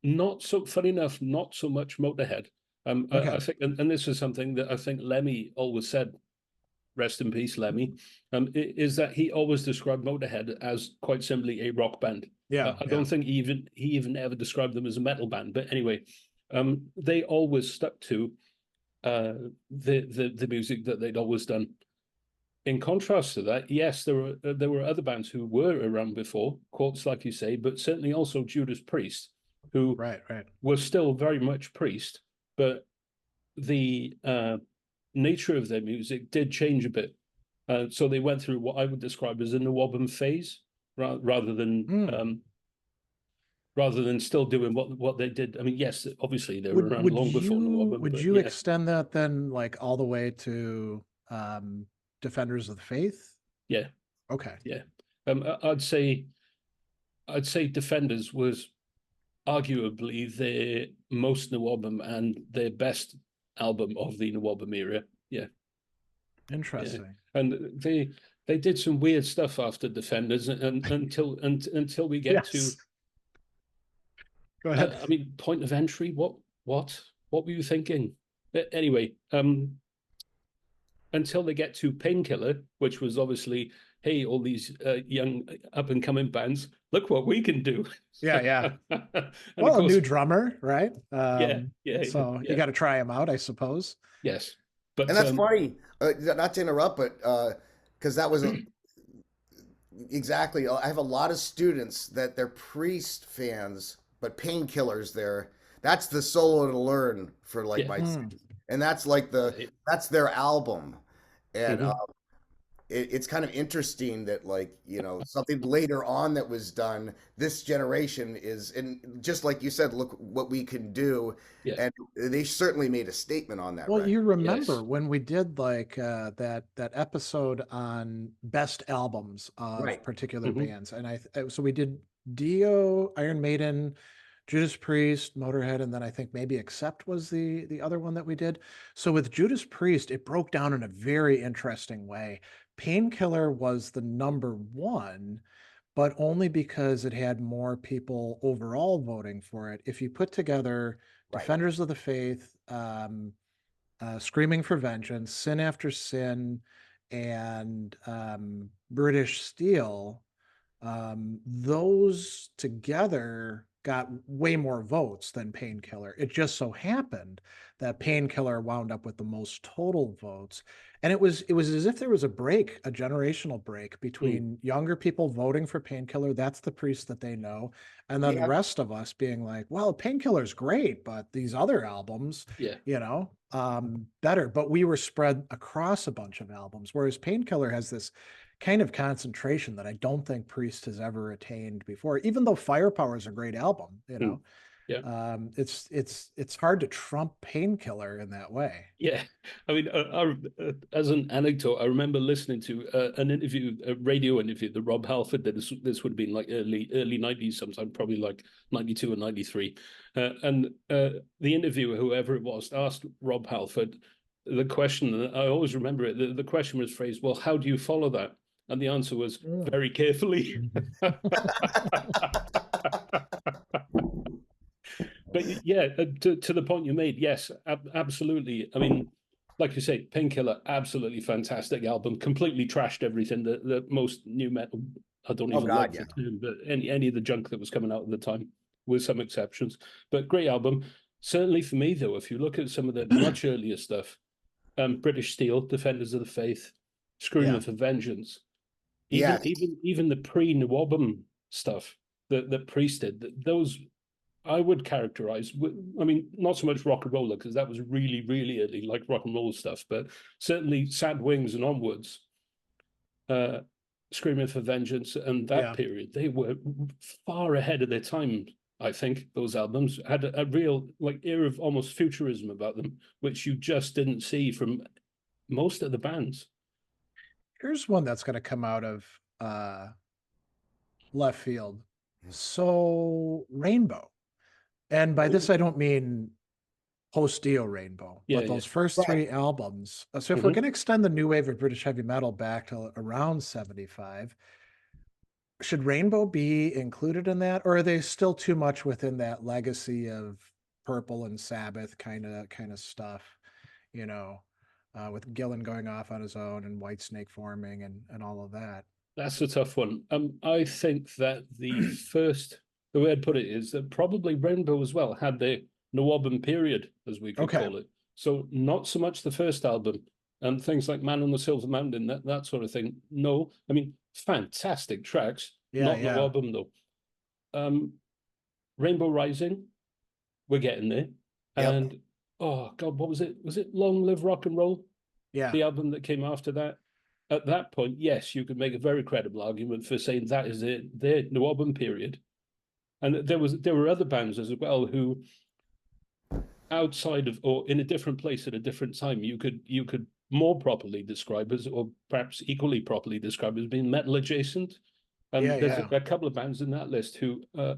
Speaker 2: Not so funny enough, not so much Motorhead. I think, and this is something that I think Lemmy always said, rest in peace, Lemmy, is that he always described Motorhead as quite simply a rock band.
Speaker 1: Yeah.
Speaker 2: I don't think he even ever described them as a metal band. But anyway, they always stuck to the music that they'd always done. In contrast to that, yes, there were other bands who were around before, Quartz, like you say, but certainly also Judas Priest, who were still very much Priest, but the nature of their music did change a bit. So they went through what I would describe as a NWOBHM phase, rather than still doing what they did. I mean, yes, obviously they were around long before NWOBHM.
Speaker 1: Would you extend that then, like all the way to Defenders of the Faith?
Speaker 2: Yeah.
Speaker 1: Okay.
Speaker 2: Yeah. I'd say Defenders was arguably their most NWOBHM and their best album of the NWOBHM era. Yeah.
Speaker 1: Interesting.
Speaker 2: Yeah. And they did some weird stuff after Defenders, and until we get to.
Speaker 1: Go ahead.
Speaker 2: I mean, Point of Entry. What were you thinking? Anyway, until they get to Painkiller, which was obviously, hey, all these young up and coming bands, look what we can do.
Speaker 1: Yeah.
Speaker 2: Well,
Speaker 1: course, a new drummer, right? So you got to try him out, I suppose.
Speaker 2: Yes, but
Speaker 3: and that's funny. Not to interrupt, but because that was exactly. I have a lot of students that they're Priest fans, but Painkiller's there. That's the solo to learn for like my students. And that's like that's their album. And it's kind of interesting that, like, you know, something later on that was done, this generation is, and just like you said, look what we can do. Yeah. And they certainly made a statement on that.
Speaker 1: Well, you remember when we did like that episode on best albums of particular bands. And so we did Dio, Iron Maiden, Judas Priest, Motorhead, and then I think maybe Accept was the other one that we did. So with Judas Priest, it broke down in a very interesting way. Painkiller was the number one, but only because it had more people overall voting for it. If you put together Defenders of the Faith, Screaming for Vengeance, Sin After Sin, and British Steel, those together got way more votes than Painkiller. It just so happened that Painkiller wound up with the most total votes. And it was as if there was a generational break between younger people voting for Painkiller, that's the Priest that they know, and then the rest of us being like, well, Painkiller's great, but these other albums, you know, better. But we were spread across a bunch of albums, whereas Painkiller has this kind of concentration that I don't think Priest has ever attained before, even though Firepower is a great album, you know. It's hard to trump Painkiller in that way. Yeah.
Speaker 2: I mean, as an anecdote, I remember listening to a radio interview that Rob Halford did. This would have been like early 90s sometime, probably like 92 or 93. And the interviewer, whoever it was, asked Rob Halford the question, and I always remember it, the question was phrased, well, how do you follow that? And the answer was very carefully. But yeah, to the point you made, yes, absolutely. I mean, like you say, Painkiller, absolutely fantastic album. Completely trashed everything that most new metal. I don't even like the term, but any of the junk that was coming out at the time, with some exceptions. But great album. Certainly for me, though, if you look at some of the much earlier stuff, British Steel, Defenders of the Faith, Screaming for Vengeance,
Speaker 3: Yeah.
Speaker 2: Even the pre-NWOBHM stuff that Priest did, those I would characterize. I mean, not so much rock and roller because that was really, really early, like rock and roll stuff, but certainly Sad Wings and onwards, Screaming for Vengeance and that period, they were far ahead of their time. I think those albums had a real like era of almost futurism about them, which you just didn't see from most of the bands.
Speaker 1: Here's one that's going to come out of left field. So Rainbow. And by this, I don't mean post-Dio Rainbow, but those first three albums. So if we're going to extend the new wave of British heavy metal back to around 75, should Rainbow be included in that? Or are they still too much within that legacy of Purple and Sabbath kind of stuff, you know, with Gillan going off on his own and Whitesnake forming and all of that?
Speaker 2: That's a tough one. I think that the way I'd put it is that probably Rainbow as well had the NWOBHM period, as we could call it. So not so much the first album and things like Man on the Silver Mountain, that sort of thing. No, I mean, fantastic tracks. Not NWOBHM though. Rainbow Rising, we're getting there. And oh God, what was it? Was it Long Live Rock and Roll?
Speaker 1: Yeah.
Speaker 2: The album that came after that. At that point, yes, you could make a very credible argument for saying that is their NWOBHM period. And there were other bands as well who, outside of or in a different place at a different time, you could more properly describe as, or perhaps equally properly describe as being metal adjacent. And there's a couple of bands in that list who are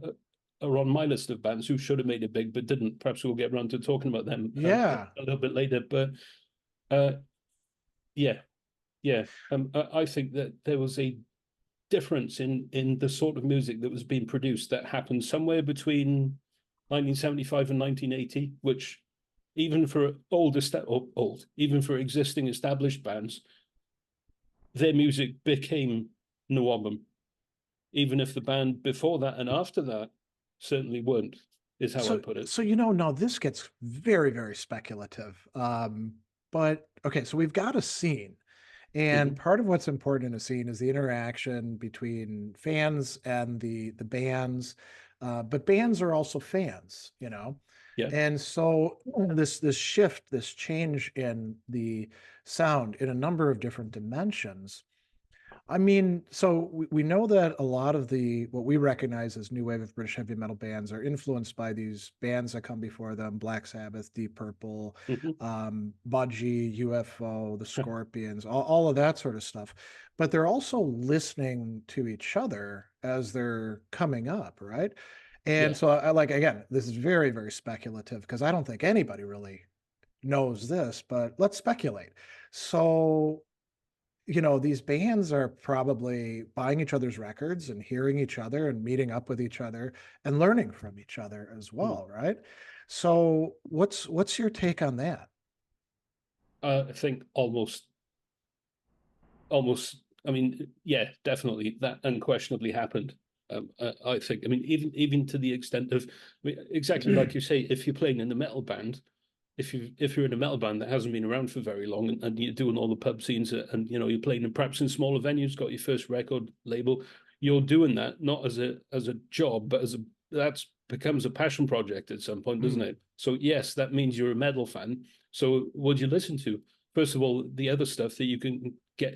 Speaker 2: on my list of bands who should have made it big but didn't. Perhaps we'll get around to talking about them a little bit later. But I think that there was a difference in the sort of music that was being produced that happened somewhere between 1975 and 1980, which even for even for existing established bands, their music became NWOBHM, even if the band before that and after that certainly weren't, is how I put it.
Speaker 1: So, now this gets very, very speculative. But okay, so we've got a scene. And part of what's important in a scene is the interaction between fans and the bands. But bands are also fans,
Speaker 2: Yeah.
Speaker 1: And so this shift, this change in the sound in a number of different dimensions. I mean, so we know that a lot of what we recognize as new wave of British heavy metal bands are influenced by these bands that come before them: Black Sabbath, Deep Purple, Budgie, UFO, the Scorpions, all of that sort of stuff. But they're also listening to each other as they're coming up, right? And so again, this is very, very speculative because I don't think anybody really knows this, but let's speculate. So these bands are probably buying each other's records and hearing each other and meeting up with each other and learning from each other as well, right? So what's your take on that?
Speaker 2: I think almost, I mean, yeah, definitely that unquestionably happened. I think, I mean, even to the extent of, exactly like you say, if you're playing in a metal band, if you're in a metal band that hasn't been around for very long and you're doing all the pub scenes and you're playing perhaps in smaller venues, got your first record label, you're doing that not as a job, but that becomes a passion project at some point, doesn't it? So yes, that means you're a metal fan. So what do you listen to? First of all, the other stuff that you can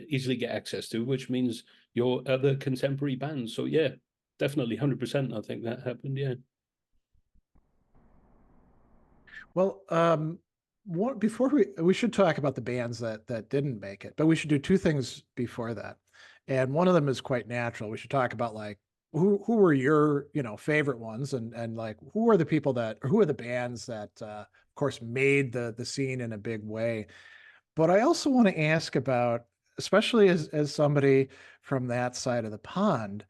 Speaker 2: easily get access to, which means your other contemporary bands. So yeah, definitely 100%. I think that happened. Yeah.
Speaker 1: Well, before we should talk about the bands that didn't make it, but we should do two things before that. And one of them is quite natural. We should talk about like who were your, favorite ones and like who are the bands that of course made the scene in a big way. But I also want to ask about, especially as somebody from that side of the pond,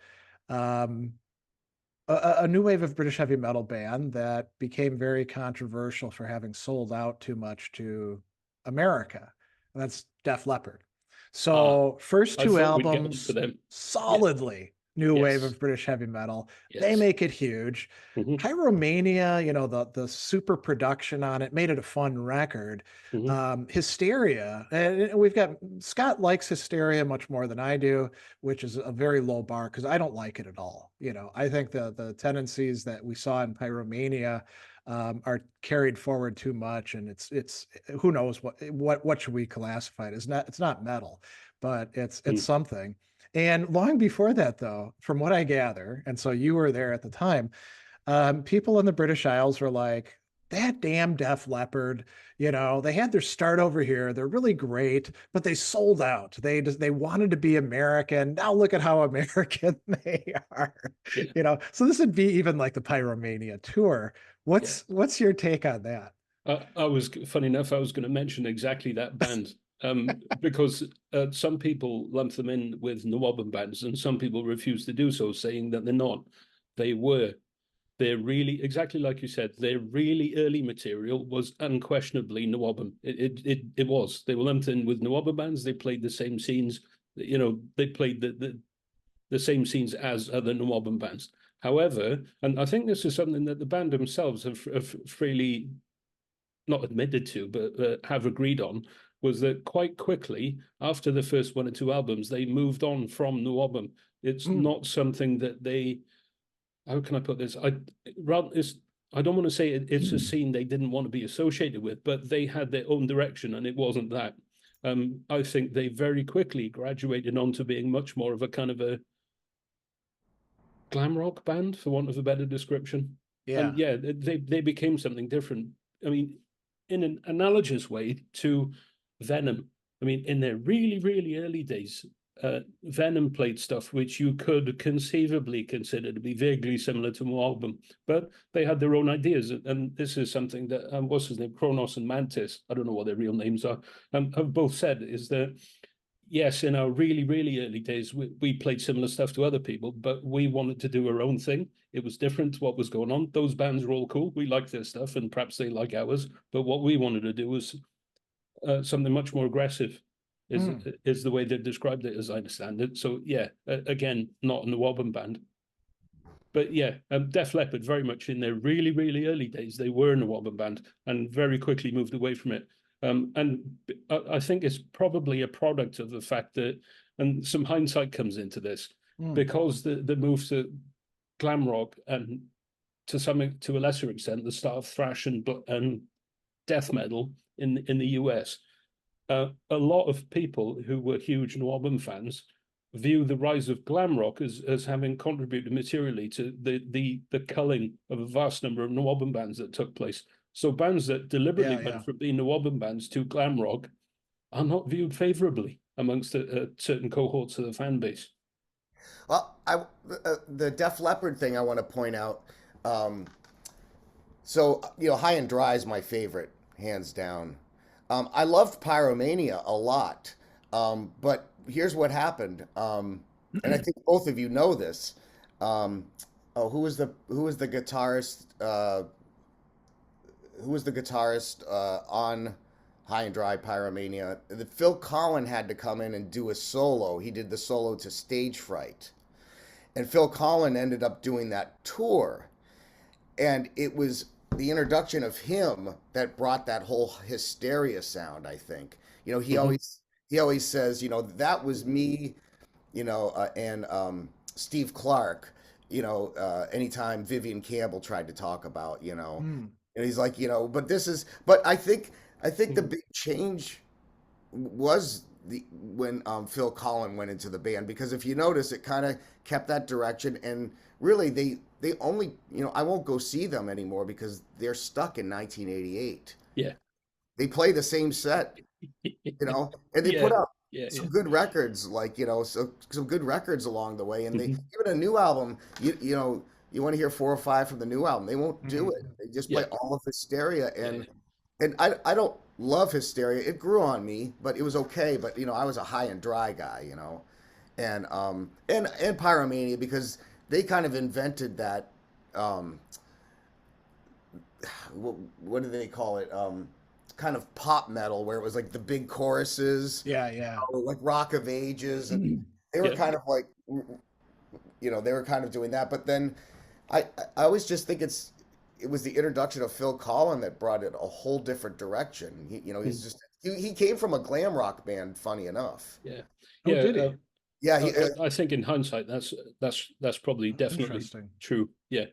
Speaker 1: a new wave of British heavy metal band that became very controversial for having sold out too much to America. And that's Def Leppard. So first two albums solidly new wave
Speaker 2: Yes.
Speaker 1: of British heavy metal. They
Speaker 2: Yes.
Speaker 1: make it huge.
Speaker 2: Hmm.
Speaker 1: Pyromania, you know, the super production on it made it a fun record.
Speaker 2: Hmm.
Speaker 1: Hysteria, and we've got Scott likes Hysteria much more than I do, which is a very low bar because I don't like it at all. You know, I think the tendencies that we saw in Pyromania are carried forward too much, and it's who knows what should we classify it as? Not it's not metal, but it's something. And long before that, though, from what I gather, and so you were there at the time, people in the British Isles were like, that damn Def Leppard, you know, they had their start over here. They're really great, but they sold out. They wanted to be American. Now look at how American they are,
Speaker 2: Yeah.
Speaker 1: you know. So this would be even like the Pyromania tour.
Speaker 2: Yeah.
Speaker 1: What's your take on that?
Speaker 2: I was, funny enough, I was going to mention exactly that band, because some people lump them in with NWOBHM bands, and some people refuse to do so, saying that they're not. They were. They're really, exactly like you said, their really early material was unquestionably NWOBHM. It was. They were lumped in with NWOBHM bands. They played the same scenes. You know, they played the same scenes as other NWOBHM bands. However, and I think this is something that the band themselves have freely not admitted to, but have agreed on, was that quite quickly after the first one or two albums, they moved on from NWOBHM. It's not something that they. How can I put this? I don't want to say it's a scene they didn't want to be associated with, but they had their own direction, and it wasn't that. I think they very quickly graduated onto being much more of a kind of a glam rock band, for want of a better description.
Speaker 1: Yeah.
Speaker 2: And yeah, they became something different. I mean, in an analogous way to Venom. I mean, in their really, really early days, Venom played stuff which you could conceivably consider to be vaguely similar to NWOBHM, but they had their own ideas. And this is something that, what's his name, Kronos and Mantis, I don't know what their real names are, have both said, is that, yes, in our really, really early days, we played similar stuff to other people, but we wanted to do our own thing. It was different to what was going on. Those bands were all cool. We liked their stuff, and perhaps they like ours. But what we wanted to do was something much more aggressive, is the way they described it, as I understand it. So yeah, again, not in the NWOBHM band. But yeah, Def Leppard, very much in their really, really early days, they were in a NWOBHM band and very quickly moved away from it. And I think it's probably a product of the fact that, and some hindsight comes into this, because the move to glam rock and to a lesser extent the start of thrash and death metal in the US, a lot of people who were huge NWOBHM fans view the rise of glam rock as having contributed materially to the culling of a vast number of NWOBHM bands that took place. So bands that deliberately went from being NWOBHM bands to glam rock are not viewed favorably amongst certain cohorts of the fan base.
Speaker 3: Well, the Def Leppard thing I want to point out. So you know, High and Dry is my favorite, hands down. I loved Pyromania a lot, but here's what happened, and I think both of you know this. Who was the guitarist? Who was the guitarist on High and Dry Pyromania? Phil Collin had to come in and do a solo. He did the solo to Stagefright, and Phil Collin ended up doing that tour, and it was the introduction of him that brought that whole Hysteria sound, I think. You know, he always says, you know, that was me, you know, and Steve Clark, you know, anytime Vivian Campbell tried to talk about, you know, and he's like, you know, but I think the big change was when Phil Collin went into the band, because if you notice, it kind of kept that direction, and really they only, you know, I won't go see them anymore because they're stuck in 1988.
Speaker 2: Yeah.
Speaker 3: They play the same set, you know, and they put out some good records, like, you know, so some good records along the way. And they even a new album, you know, you want to hear 4 or 5 from the new album, they won't do it. They just play all of Hysteria, and I don't love Hysteria. It grew on me, but it was okay. But you know, I was a High and Dry guy, you know, and Pyromania, because they kind of invented that. What do they call it? Kind of pop metal, where it was like the big choruses.
Speaker 1: Yeah.
Speaker 3: Like Rock of Ages, and they were kind of like you know, they were kind of doing that. But then I always just think it was the introduction of Phil Collin that brought it a whole different direction. You know, he's just he came from a glam rock band, funny enough.
Speaker 2: Yeah.
Speaker 1: Oh,
Speaker 2: Yeah.
Speaker 1: did he?
Speaker 3: Yeah,
Speaker 2: I think in hindsight, that's probably definitely
Speaker 1: Interesting.
Speaker 2: true. Yeah.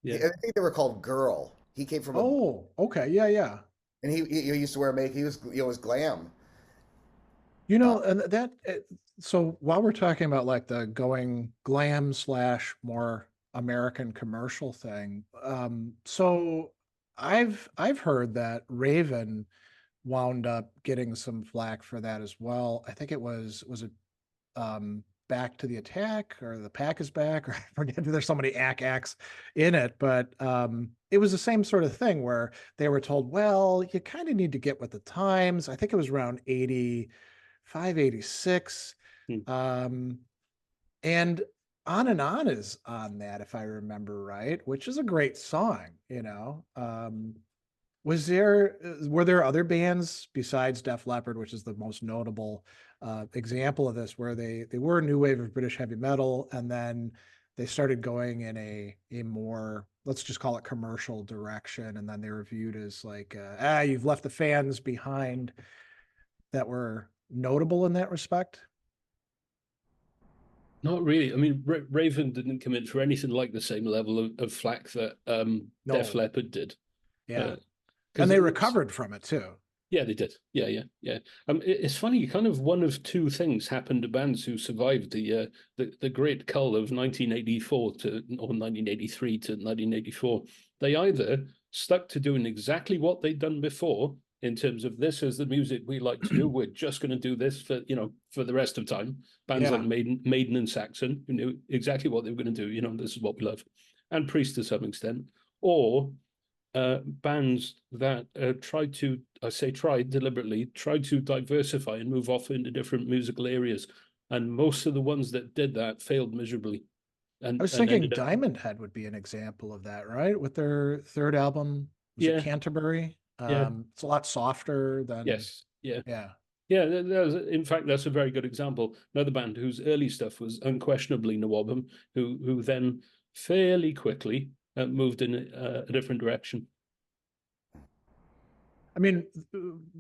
Speaker 2: Yeah.
Speaker 3: I think they were called Girl. He came from
Speaker 1: Oh, okay. Yeah, yeah.
Speaker 3: and he used to wear make. He was, you know, was glam.
Speaker 1: You know, and that, so while we're talking about like the going glam slash more American commercial thing, so I've heard that Raven wound up getting some flack for that as well. I think was it Back to the Attack or The Pack is Back, or I forget, there's so many acts in it, but it was the same sort of thing where they were told, well, you kind of need to get with the times. I think it was around 85, 86.
Speaker 2: Hmm.
Speaker 1: And On is on that, if I remember right, which is a great song, you know. Were there other bands besides Def Leppard, which is the most notable example of this, where they were a new wave of British heavy metal, and then they started going in a more, let's just call it, commercial direction, and then they were viewed as like you've left the fans behind, that were notable in that respect?
Speaker 2: Not really. I mean, Raven didn't come in for anything like the same level of flack that Def
Speaker 1: No.
Speaker 2: Leppard did.
Speaker 1: Yeah.
Speaker 2: 'Cause
Speaker 1: And they
Speaker 2: it's-
Speaker 1: recovered from it too.
Speaker 2: Yeah, they did. Yeah. It's funny. Kind of one of two things happened to bands who survived the great cull of 1984 or 1983 to 1984. They either stuck to doing exactly what they'd done before, in terms of this is the music we like to do. We're just going to do this for the rest of time. Bands like Maiden and Saxon, who knew exactly what they were going to do. You know, this is what we love, and Priest to some extent, or bands that tried deliberately to diversify and move off into different musical areas, and most of the ones that did that failed miserably. And
Speaker 1: I was thinking Diamond Head would be an example of that, right? With their third album, was it Canterbury? It's a lot softer than.
Speaker 2: Yes.
Speaker 1: Yeah.
Speaker 2: In fact, that's a very good example. Another band whose early stuff was unquestionably NWOBHM, who then fairly quickly moved in a different direction.
Speaker 1: I mean,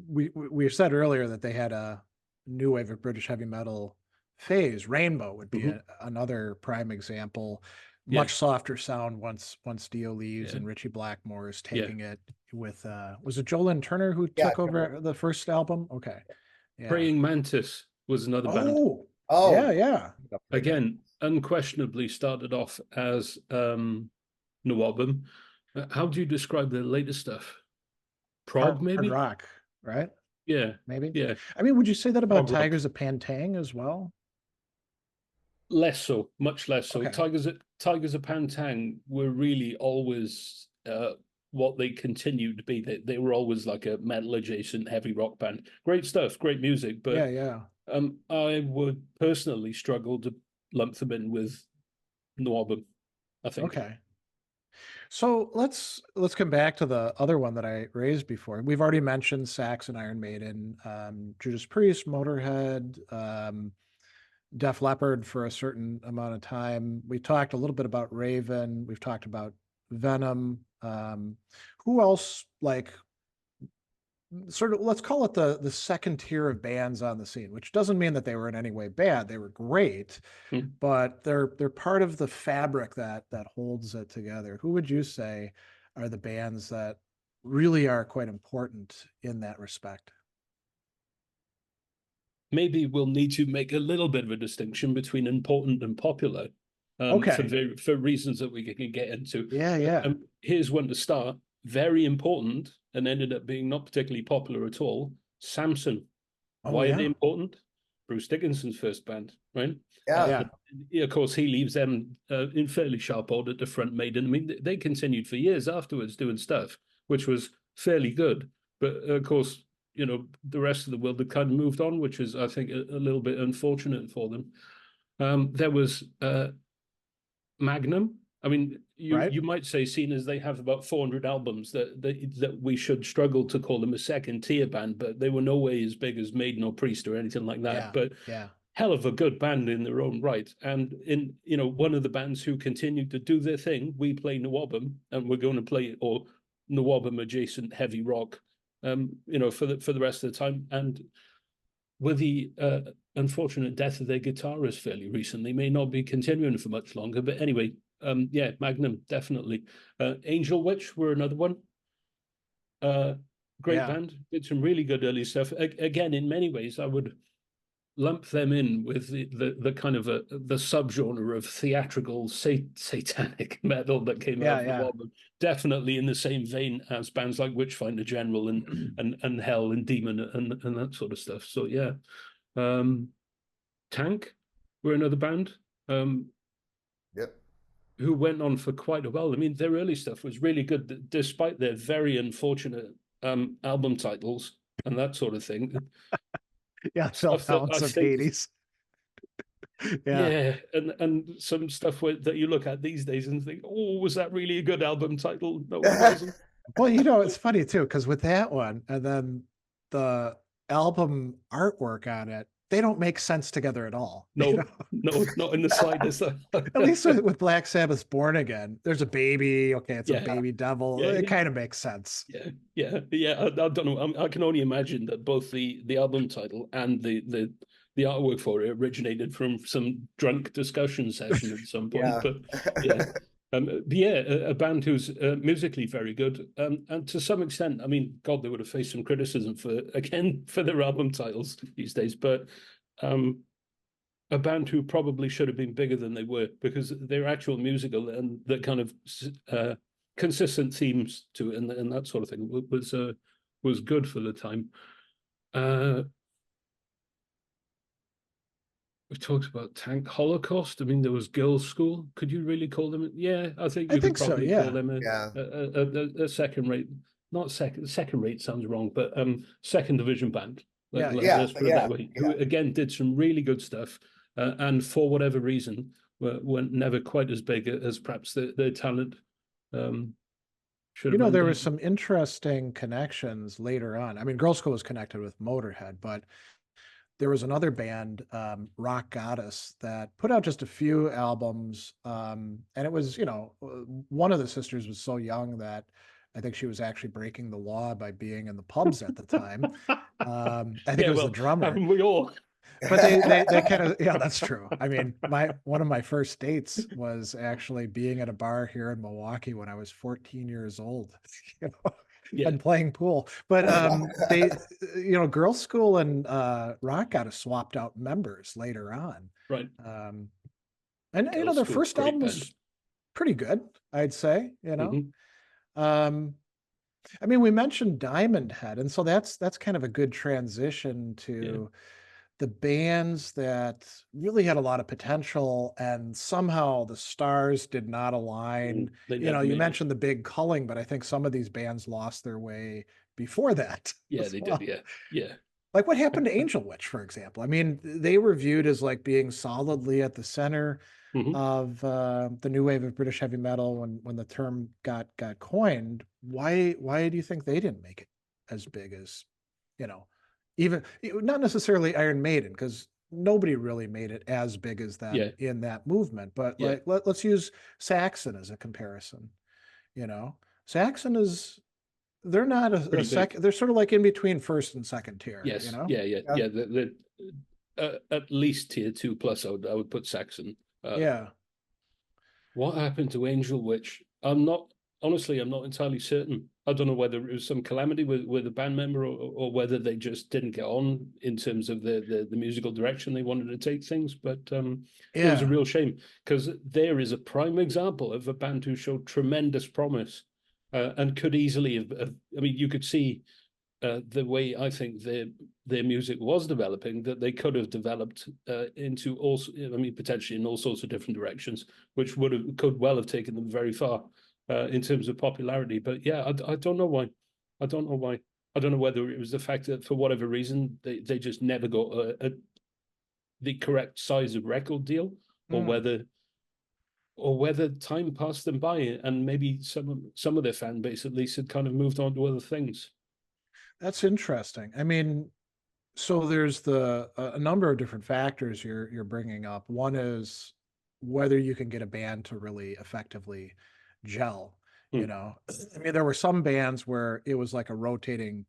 Speaker 1: we said earlier that they had a new wave of British heavy metal phase. Rainbow would be another prime example. Much softer sound once Dio leaves, and Richie Blackmore is taking it with was it Joe Turner who took over the first album? Okay. Yeah.
Speaker 2: Praying Mantis was another band.
Speaker 3: Oh,
Speaker 1: yeah.
Speaker 2: Again, unquestionably started off as NWOBHM. How do you describe their latest stuff? Prog, maybe?
Speaker 1: Hard rock, right?
Speaker 2: Yeah.
Speaker 1: Maybe.
Speaker 2: Yeah.
Speaker 1: I mean, would you say that about
Speaker 2: Prog rock.
Speaker 1: Tigers of Pantang as well?
Speaker 2: Less so, much less so.
Speaker 1: Okay.
Speaker 2: Tigers of Pantang were really always what they continued to be. They were always like a metal adjacent heavy rock band. Great stuff, great music, but I would personally struggle to lump them in with NWOBHM, I think.
Speaker 1: Okay. So let's come back to the other one that I raised before. We've already mentioned Saxon, Iron Maiden, Judas Priest, Motorhead, Def Leppard for a certain amount of time. We talked a little bit about Raven. We've talked about Venom. Who else, like, sort of, let's call it the second tier of bands on the scene, which doesn't mean that they were in any way bad. They were great, but they're part of the fabric that holds it together. Who would you say are the bands that really are quite important in that respect?
Speaker 2: Maybe we'll need to make a little bit of a distinction between important and popular, for reasons that we can get into. Here's one to start. Very important, and ended up being not particularly popular at all. Samson. Why are they important? Bruce Dickinson's first band, right? Of course, he leaves them in fairly sharp order to front Maiden. I mean, they continued for years afterwards doing stuff, which was fairly good. But of course, the rest of the world had kind of moved on, which is, I think, a little bit unfortunate for them. There was Magnum. I mean, you might say, seeing as they have about 400 albums, that we should struggle to call them a second tier band, but they were no way as big as Maiden or Priest or anything like that. hell of a good band in their own right. And in, you know, one of the bands who continued to do their thing, we play NWOBHM, and we're going to play or NWOBHM adjacent heavy rock, you know, for the rest of the time. And with the unfortunate death of their guitarist fairly recently, may not be continuing for much longer. But anyway, yeah, Magnum, definitely. Angel Witch were another one. Great band, did some really good early stuff. Again, in many ways, I would lump them in with the kind of the subgenre of theatrical satanic metal that came out of the album. Definitely in the same vein as bands like Witchfynde General and Hell and Demon and that sort of stuff. So yeah, Tank were another band.
Speaker 3: Yep.
Speaker 2: Who went on for quite a while. I mean, their early stuff was really good, despite their very unfortunate album titles and that sort of thing.
Speaker 1: Yeah, Self-Balance of Hades.
Speaker 2: Yeah, and some stuff that you look at these days and think, oh, was that really a good album title? No, it wasn't.
Speaker 1: Well, you know, it's funny too, because with that one and then the album artwork on it, they don't make sense together at all.
Speaker 2: No,
Speaker 1: you know?
Speaker 2: No, not in the slightest.
Speaker 1: At least with Black Sabbath's Born Again, there's a baby. Okay, it's a baby devil. It kind of makes sense.
Speaker 2: Yeah. I don't know. I can only imagine that both the album title and the artwork for it originated from some drunk discussion session at some point. But a band who's musically very good, and to some extent, I mean, God, they would have faced some criticism for their album titles these days, but a band who probably should have been bigger than they were, because their actual musical and the kind of consistent themes to it and that sort of thing was good for the time. We talked about Tank. Holocaust. I mean, there was Girlschool. Could you really call them? Yeah, I think you could probably call them a second rate. Not second rate sounds wrong, but second division band. Let's put it that way. Who again did some really good stuff, and for whatever reason were never quite as big as perhaps their talent should have.
Speaker 1: You know, there were some interesting connections later on. I mean, Girlschool was connected with Motorhead, but there was another band, Rock Goddess, that put out just a few albums. And it was, you know, one of the sisters was so young that I think she was actually breaking the law by being in the pubs at the time. I think it was the drummer.
Speaker 2: We all.
Speaker 1: But they kind of, that's true. I mean, one of my first dates was actually being at a bar here in Milwaukee when I was 14 years old. You know? And playing pool. But they, you know, Girlschool and Rock Goddess swapped out members later on.
Speaker 2: Right.
Speaker 1: And you know, their first album was pretty good, I'd say, you know. I mean, we mentioned Diamond Head, and so that's kind of a good transition to the bands that really had a lot of potential, and somehow the stars did not align. You know, you mentioned the big culling, but I think some of these bands lost their way before that.
Speaker 2: Yeah, they did. Yeah.
Speaker 1: Like what happened to Angel Witch, for example. I mean, they were viewed as like being solidly at the center of the new wave of British heavy metal when the term got coined. Why do you think they didn't make it as big as, you know, even not necessarily Iron Maiden, because nobody really made it as big as that in that movement, but like let's use Saxon as a comparison. You know, Saxon is, they're not a second, they're sort of like in between first and second tier.
Speaker 2: Yes.
Speaker 1: You know?
Speaker 2: The at least tier 2+. I would put Saxon. What happened to Angel Witch? I'm not entirely certain. I don't know whether it was some calamity with a band member or whether they just didn't get on in terms of the musical direction they wanted to take things. But it was a real shame, because there is a prime example of a band who showed tremendous promise and could easily have, I mean, you could see the way I think their music was developing, that they could have developed into also, I mean, potentially in all sorts of different directions, which could well have taken them very far. In terms of popularity. But I don't know why. I don't know whether it was the fact that for whatever reason they just never got the correct size of record deal, or whether time passed them by and maybe some of their fan base at least had kind of moved on to other things.
Speaker 1: That's interesting. I mean, So there's a number of different factors you're bringing up. One is whether you can get a band to really effectively gel. You
Speaker 2: Hmm.
Speaker 1: know, I mean, there were some bands where it was like a rotating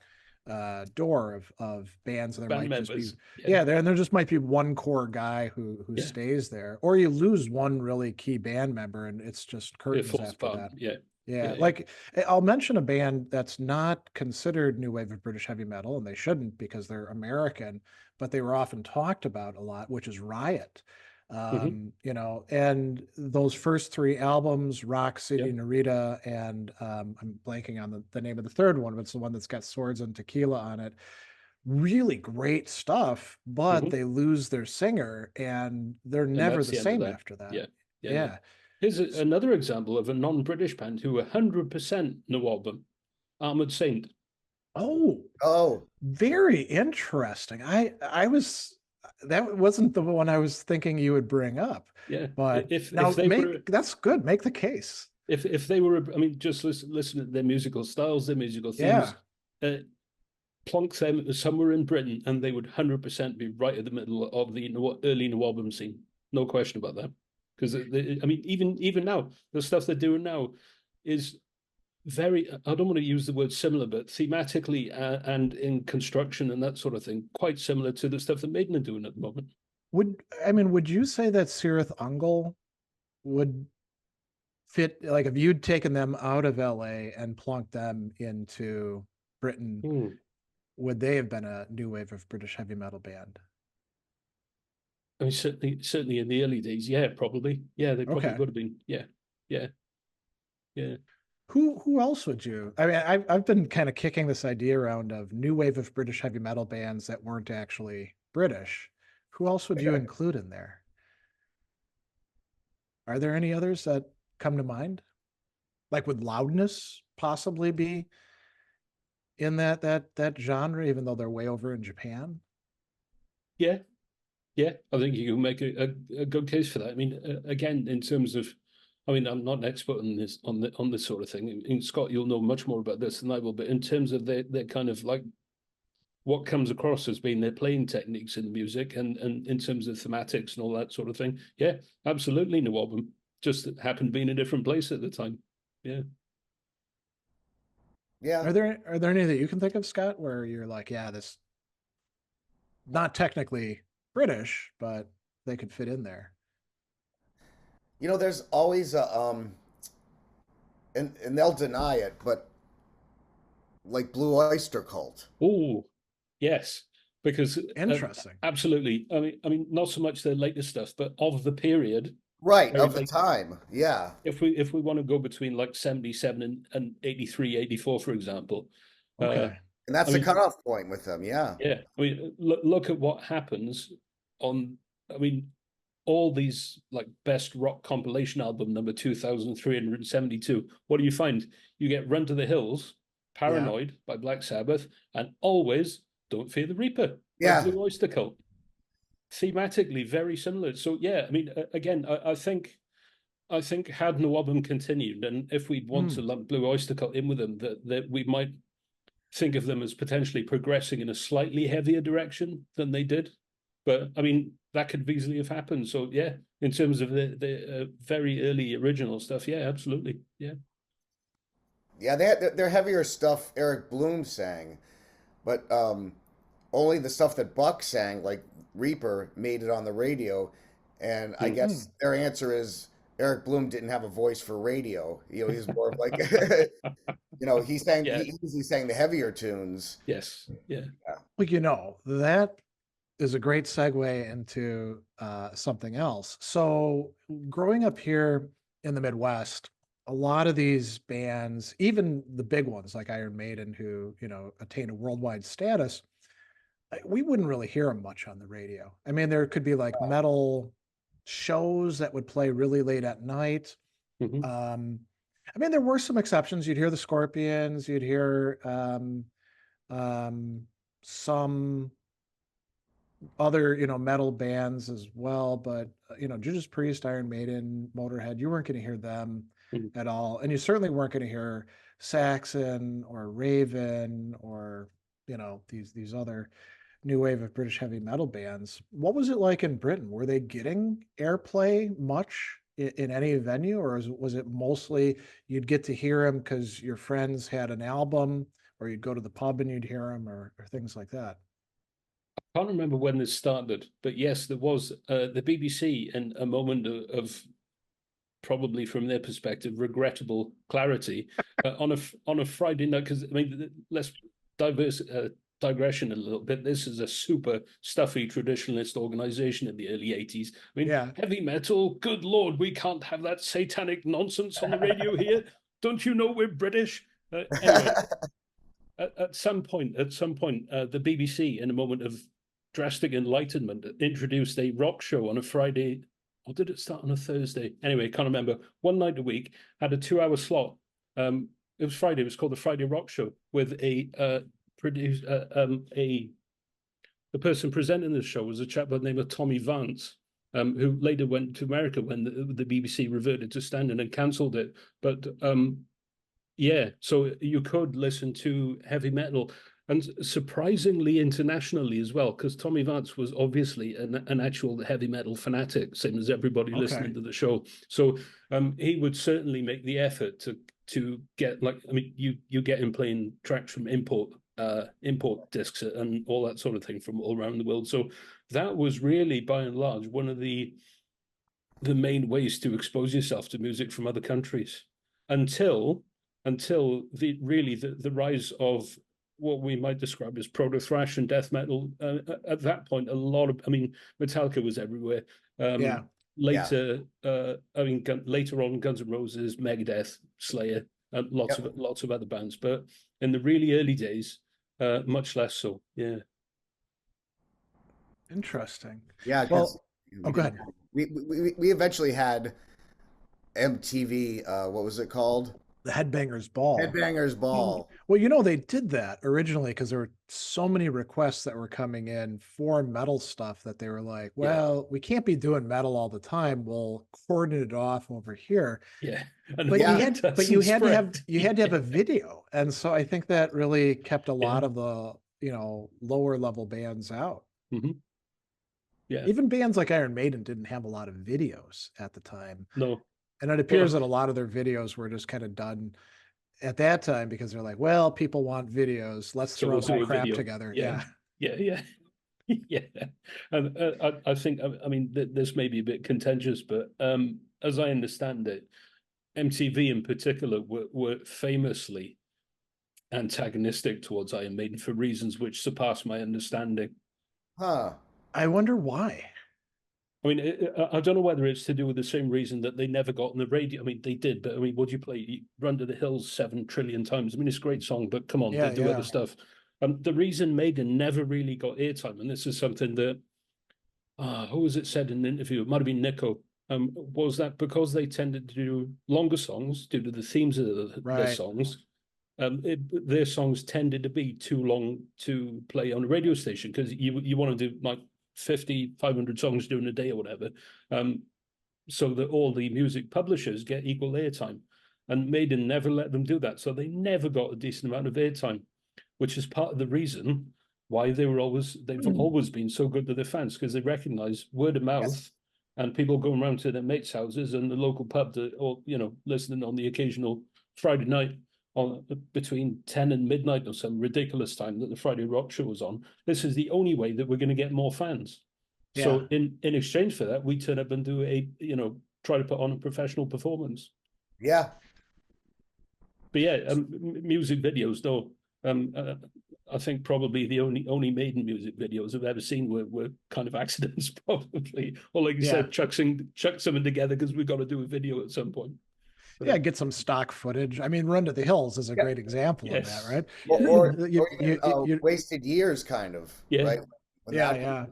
Speaker 1: door of bands, and there
Speaker 2: Band
Speaker 1: might just be
Speaker 2: members. Yeah.
Speaker 1: there just might be one core guy who
Speaker 2: Yeah.
Speaker 1: stays there, or you lose one really key band member, and it's just
Speaker 2: It
Speaker 1: curtains
Speaker 2: falls
Speaker 1: after
Speaker 2: apart.
Speaker 1: that.
Speaker 2: Yeah.
Speaker 1: Yeah,
Speaker 2: Yeah.
Speaker 1: like I'll mention a band that's not considered new wave of British heavy metal, and they shouldn't because they're American, but they were often talked about a lot, which is Riot.
Speaker 2: Hmm.
Speaker 1: You know, and those first three albums, Rock
Speaker 2: Yeah.
Speaker 1: City, Narita, and I'm blanking on the name of the third one, but it's the one that's got Swords and Tequila on it. Really great stuff, but
Speaker 2: Hmm.
Speaker 1: they lose their singer and they're
Speaker 2: And
Speaker 1: never
Speaker 2: that's
Speaker 1: the
Speaker 2: the end of
Speaker 1: same
Speaker 2: that.
Speaker 1: after that.
Speaker 2: Yeah. Yeah. Yeah.
Speaker 1: Yeah.
Speaker 2: Here's another example of a non-British band who 100% NWOBHM, Armored Saint.
Speaker 1: Oh,
Speaker 3: Oh,
Speaker 1: very interesting. I was that wasn't the one I was thinking you would bring up,
Speaker 2: Yeah.
Speaker 1: but
Speaker 2: If
Speaker 1: now
Speaker 2: they were
Speaker 1: that's good. Make the case.
Speaker 2: if they were, I mean, just listen to their musical styles, their musical
Speaker 1: Yeah.
Speaker 2: themes, plonk them somewhere in Britain, and they would 100% be right at the middle of the early NWOBHM scene. No question about that. Because I mean, even now, the stuff they're doing now is very, I don't want to use the word similar, but thematically and in construction and that sort of thing, quite similar to the stuff that Maiden are doing at the moment.
Speaker 1: Would you say that Cirith Ungol would fit, like if you'd taken them out of LA and plunked them into Britain,
Speaker 2: Hmm.
Speaker 1: would they have been a new wave of British heavy metal band?
Speaker 2: I mean, certainly in the early days, yeah, probably. Yeah, they probably
Speaker 1: Okay.
Speaker 2: would have been. Yeah, yeah, yeah.
Speaker 1: Who else would you? I mean, I've been kind of kicking this idea around of new wave of British heavy metal bands that weren't actually British. Who else would you include in there? Are there any others that come to mind? Like would Loudness possibly be in that genre, even though they're way over in Japan?
Speaker 2: Yeah, yeah, I think you can make a good case for that. I mean, again, in terms of, I mean, I'm not an expert on this sort of thing. In Scott, you'll know much more about this than I will. But in terms of their kind of like what comes across as being their playing techniques in the music, and in terms of thematics and all that sort of thing, yeah, absolutely, no album. Just happened to be in a different place at the time. Yeah.
Speaker 3: yeah.
Speaker 1: Are there any that you can think of, Scott, where you're like, yeah, this not technically British, but they could fit in there?
Speaker 3: You know, there's always a and they'll deny it, but like Blue Oyster Cult.
Speaker 2: Oh, yes, because
Speaker 1: Interesting.
Speaker 2: absolutely. I mean, not so much the latest stuff, but of the period.
Speaker 3: Right,
Speaker 2: I mean,
Speaker 3: of the
Speaker 2: like
Speaker 3: time. Yeah.
Speaker 2: if we want to go between like 77 and 83, 84, for example. Uh,
Speaker 1: Okay.
Speaker 3: And
Speaker 2: I
Speaker 3: that's the
Speaker 2: mean,
Speaker 3: cutoff point with them. Yeah.
Speaker 2: yeah. I mean, look at what happens on. I mean, all these like best rock compilation album number 2372. What do you find? You get Run to the Hills,
Speaker 1: Yeah.
Speaker 2: Paranoid by Black Sabbath, and always Don't Fear the Reaper by
Speaker 3: Yeah.
Speaker 2: Blue Oyster Cult. Thematically very similar. So yeah, I mean, again, I think had NWOBHM continued, and if we'd want to
Speaker 1: Hmm.
Speaker 2: lump Blue Oyster Cult in with them, that we might think of them as potentially progressing in a slightly heavier direction than they did. But I mean, that could easily have happened. So yeah, in terms of the very early original stuff, yeah, absolutely, yeah.
Speaker 3: Yeah, they had their heavier stuff Eric Bloom sang, but only the stuff that Buck sang, like Reaper, made it on the radio. And I
Speaker 2: Mm.
Speaker 1: Hmm.
Speaker 3: guess their answer is Eric Bloom didn't have a voice for radio. You know, he's more of like,
Speaker 2: Yeah,
Speaker 3: he usually sang the heavier tunes.
Speaker 2: yes, yeah.
Speaker 3: Yeah.
Speaker 1: Well, you know, that is a great segue into something else. So, growing up here in the Midwest, a lot of these bands, even the big ones like Iron Maiden, who, you know, attained a worldwide status, we wouldn't really hear them much on the radio. I mean, there could be like metal shows that would play really late at night.
Speaker 2: Hmm.
Speaker 1: Um, I mean, there were some exceptions. You'd hear the Scorpions, you'd hear some other, you know, metal bands as well, but you know, Judas Priest, Iron Maiden, Motorhead, you weren't going to hear them
Speaker 2: Hmm.
Speaker 1: at all, and you certainly weren't going to hear Saxon or Raven or, you know, these other new wave of British heavy metal bands. What was it like in Britain? Were they getting airplay much in any venue, or was it mostly you'd get to hear them because your friends had an album, or you'd go to the pub and you'd hear them, or things like that?
Speaker 2: I can't remember when this started, but yes, there was the BBC in a moment of probably from their perspective regrettable clarity on a Friday night, because I mean, let's digression a little bit. This is a super stuffy traditionalist organization in the early 80s. I mean,
Speaker 1: Yeah.
Speaker 2: heavy metal, good Lord, we can't have that satanic nonsense on the radio here. Don't you know we're British? Anyway, at some point, the BBC, in a moment of drastic enlightenment, introduced a rock show on a Friday, or did it start on a Thursday? Anyway, can't remember. One night a week, had a 2-hour slot. It was Friday. It was called the Friday Rock Show, with the person presenting the show was a chap by the name of Tommy Vance, who later went to America when the BBC reverted to standard and cancelled it. But yeah, so you could listen to heavy metal, and surprisingly internationally as well, because Tommy Vance was obviously an actual heavy metal fanatic, same as everybody listening to the show. So he would certainly make the effort to get, like, I mean, you get him playing tracks from import discs and all that sort of thing from all around the world. So that was really, by and large, one of the main ways to expose yourself to music from other countries, until the rise of what we might describe as proto thrash and death metal. At that point, Metallica was everywhere. Later, later on, Guns N' Roses, Megadeth, Slayer, and lots of other bands. But in the really early days, much less so. Yeah.
Speaker 1: Interesting.
Speaker 3: Yeah.
Speaker 1: Well, go ahead.
Speaker 3: We eventually had MTV. What was it called?
Speaker 1: The Headbangers Ball.
Speaker 3: Headbangers Ball.
Speaker 1: Well, they did that originally because there were so many requests that were coming in for metal stuff that they were like, well, we can't be doing metal all the time. We'll cordon it off over here.
Speaker 2: Yeah.
Speaker 1: But you had to have a video. And so I think that really kept a lot of the, lower level bands out.
Speaker 2: Mm-hmm. Yeah.
Speaker 1: Even bands like Iron Maiden didn't have a lot of videos at the time.
Speaker 2: No.
Speaker 1: And it appears that a lot of their videos were just kind of done at that time because they're like, well, people want videos. Let's throw some crap together. Yeah.
Speaker 2: And I think, this may be a bit contentious, but as I understand it, MTV in particular were famously antagonistic towards Iron Maiden for reasons which surpass my understanding.
Speaker 3: Huh.
Speaker 1: I wonder why.
Speaker 2: I mean, I don't know whether it's to do with the same reason that they never got on the radio. I mean, they did, but I mean, would you play Run to the Hills 7 trillion times? I mean, it's a great song, but come on, they do other stuff. The reason Maiden never really got airtime, and this is something that, who was it said in an interview? It might have been Nico, was that because they tended to do longer songs due to the themes of their songs. Their songs tended to be too long to play on a radio station because you want to do like 500 songs during a day or whatever, so that all the music publishers get equal airtime. And Maiden never let them do that, so they never got a decent amount of airtime, which is part of the reason why they've always been so good to their fans, because they recognize word of mouth and people going around to their mates' houses and the local pub or listening on the occasional Friday night on between 10 and midnight or some ridiculous time that the Friday Rock Show was on. This is the only way that we're going to get more fans. Yeah. So in exchange for that, we turn up and do try to put on a professional performance.
Speaker 3: Yeah.
Speaker 2: But yeah, music videos though. I think probably the only Maiden music videos I've ever seen were kind of accidents, probably. Or like you said, chuck something together because we've got to do a video at some point.
Speaker 1: Yeah, get some stock footage. I mean, Run to the Hills is a great example of that, right?
Speaker 3: Or Wasted Years, kind of. Right?
Speaker 1: Yeah.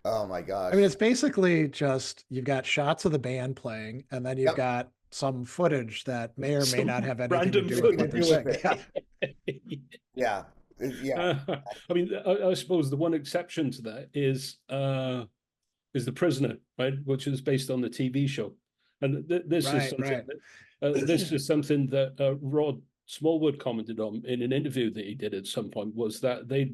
Speaker 3: Oh my gosh.
Speaker 1: I mean, it's basically just you've got shots of the band playing, and then you've got some footage that may or may not have anything to do with what they're saying.
Speaker 3: Yeah.
Speaker 2: I mean, I suppose the one exception to that is The Prisoner, right, which is based on the TV show. And this is something that Rod Smallwood commented on in an interview that he did at some point was that they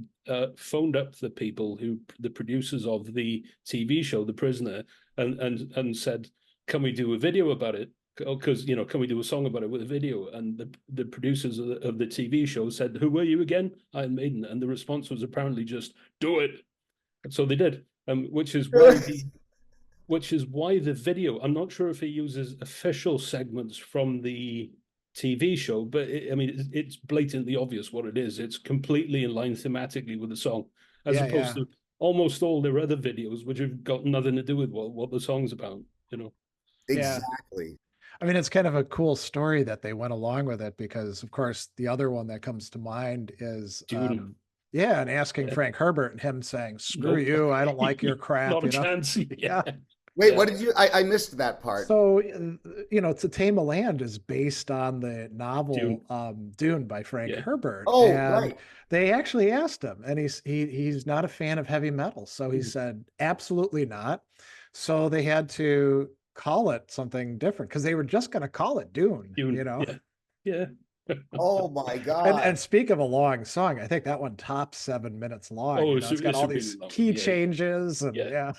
Speaker 2: phoned up the people the producers of the TV show, The Prisoner, and said, "Can we do a video about it? Because can we do a song about it with a video?" And the producers of the TV show said, "Who were you again?" "Iron Maiden." And the response was apparently just, "Do it." And so they did, which is why the video. I'm not sure if he uses official segments from the TV show, but it's blatantly obvious what it is. It's completely in line thematically with the song, as opposed to almost all their other videos, which have got nothing to do with what the song's about.
Speaker 3: Exactly.
Speaker 1: I mean, it's kind of a cool story that they went along with it, because of course the other one that comes to mind is
Speaker 2: Dune.
Speaker 1: and asking Frank Herbert and him saying, "Screw you, I don't like your crap."
Speaker 2: Not a chance. Yeah.
Speaker 3: Wait, what did you? I missed that part.
Speaker 1: So, To Tame a Land is based on the novel Dune by Frank Herbert.
Speaker 3: Oh,
Speaker 1: and
Speaker 3: right.
Speaker 1: They actually asked him, and he's not a fan of heavy metal, so he said absolutely not. So they had to call it something different, because they were just going to call it Dune.
Speaker 2: Yeah.
Speaker 3: Oh my God.
Speaker 1: And speak of a long song, I think that one tops 7 minutes long.
Speaker 2: Oh,
Speaker 1: it's got all these key changes. And
Speaker 2: yeah.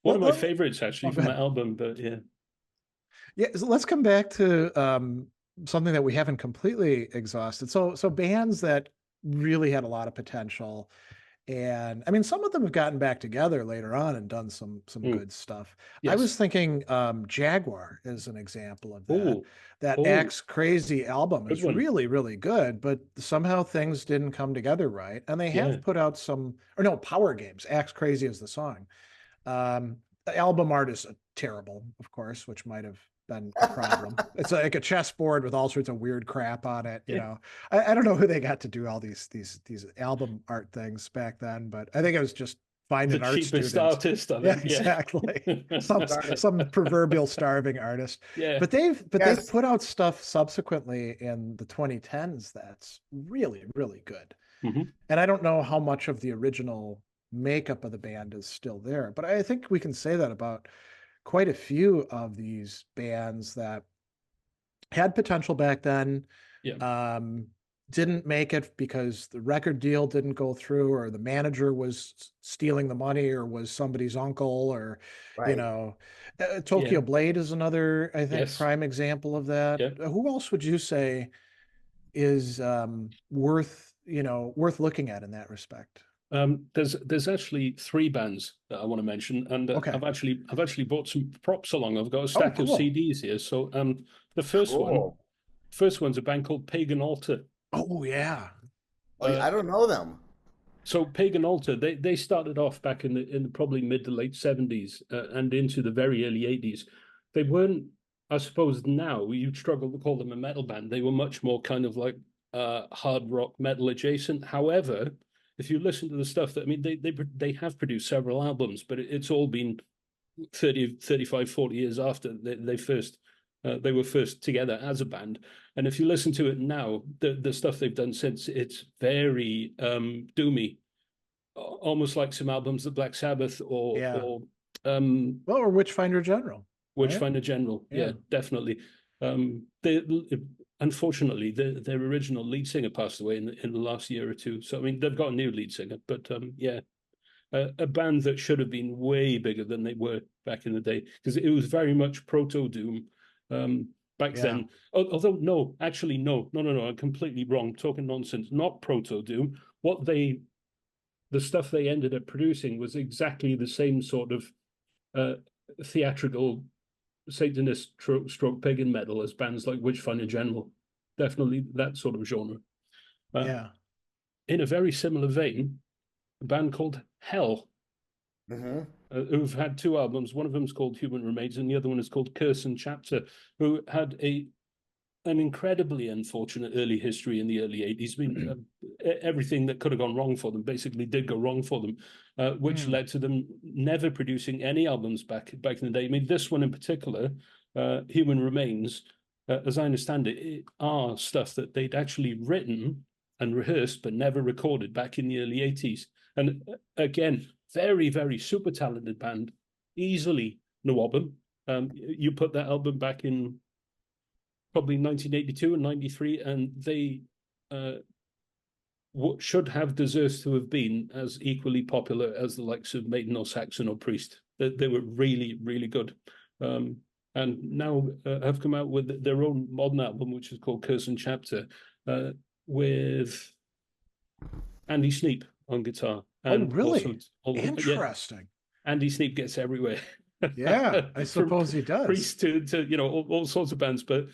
Speaker 2: One of my favorites actually from the album, but yeah.
Speaker 1: So let's come back to something that we haven't completely exhausted. So bands that really had a lot of potential, and I mean, some of them have gotten back together later on and done some good stuff.
Speaker 2: Yes.
Speaker 1: I was thinking Jaguar is an example of that. That Axe Crazy album is really, really good, but somehow things didn't come together right. And they have put out Power Games. Axe Crazy is the song. The album art is terrible, of course, which might have been a problem. It's like a chessboard with all sorts of weird crap on it. I don't know who they got to do all these album art things back then, but I think it was just finding
Speaker 2: the
Speaker 1: art
Speaker 2: cheapest
Speaker 1: students.
Speaker 2: artist.
Speaker 1: Exactly. some proverbial starving artist.
Speaker 2: Yeah.
Speaker 1: But they've put out stuff subsequently in the 2010s that's really, really good.
Speaker 2: Mm-hmm.
Speaker 1: And I don't know how much of the original makeup of the band is still there, but I think we can say that about quite a few of these bands that had potential back then, didn't make it because the record deal didn't go through, or the manager was stealing the money, or was somebody's uncle, or Tokyo Blade is another, I think, prime example of that. Who else would you say is worth looking at in that respect?
Speaker 2: There's actually 3 bands that I want to mention, and I've actually brought some props along. I've got a stack of CDs here. So the first one's a band called Pagan Altar.
Speaker 1: Oh yeah.
Speaker 3: I don't know them.
Speaker 2: So Pagan Altar, they started off back in the probably mid to late 70s and into the very early 80s. They weren't, I suppose now you'd struggle to call them a metal band. They were much more kind of like hard rock metal adjacent. However, if you listen to the stuff that, they have produced several albums, but it's all been 30, 35, 40 years after they were first together as a band. And if you listen to it now, the stuff they've done since, it's very doomy, almost like some albums that Black Sabbath or
Speaker 1: Witchfynde General.
Speaker 2: Witchfynde General, definitely. Unfortunately, their original lead singer passed away in the last year or two. So they've got a new lead singer, but a band that should have been way bigger than they were back in the day, because it was very much proto doom back then. Although no, I'm completely wrong. Talking nonsense. Not proto doom. The stuff they ended up producing was exactly the same sort of theatrical Satanist stroke pagan metal as bands like Witchfynde General. Definitely that sort of genre. In a very similar vein, a band called Hell, who've had 2 albums. One of them is called Human Remains, and the other one is called Curse and Chapter, who had an incredibly unfortunate early history in the early 80s. Everything that could have gone wrong for them basically did go wrong for them, which led to them never producing any albums back in the day. This one in particular, Human Remains, as I understand it, are stuff that they'd actually written and rehearsed but never recorded back in the early 80s. And again, very, very super talented band, easily NWOBHM. You put that album back in probably 1982 and 93, and they what should have deserved to have been as equally popular as the likes of Maiden or Saxon or Priest. They were really, really good. And now have come out with their own modern album, which is called Curse and Chapter, with Andy Sneap on guitar. And
Speaker 1: really?
Speaker 2: Also,
Speaker 1: Interesting.
Speaker 2: Andy Sneap gets everywhere.
Speaker 1: Yeah, I suppose he does.
Speaker 2: Priest to all sorts of bands, but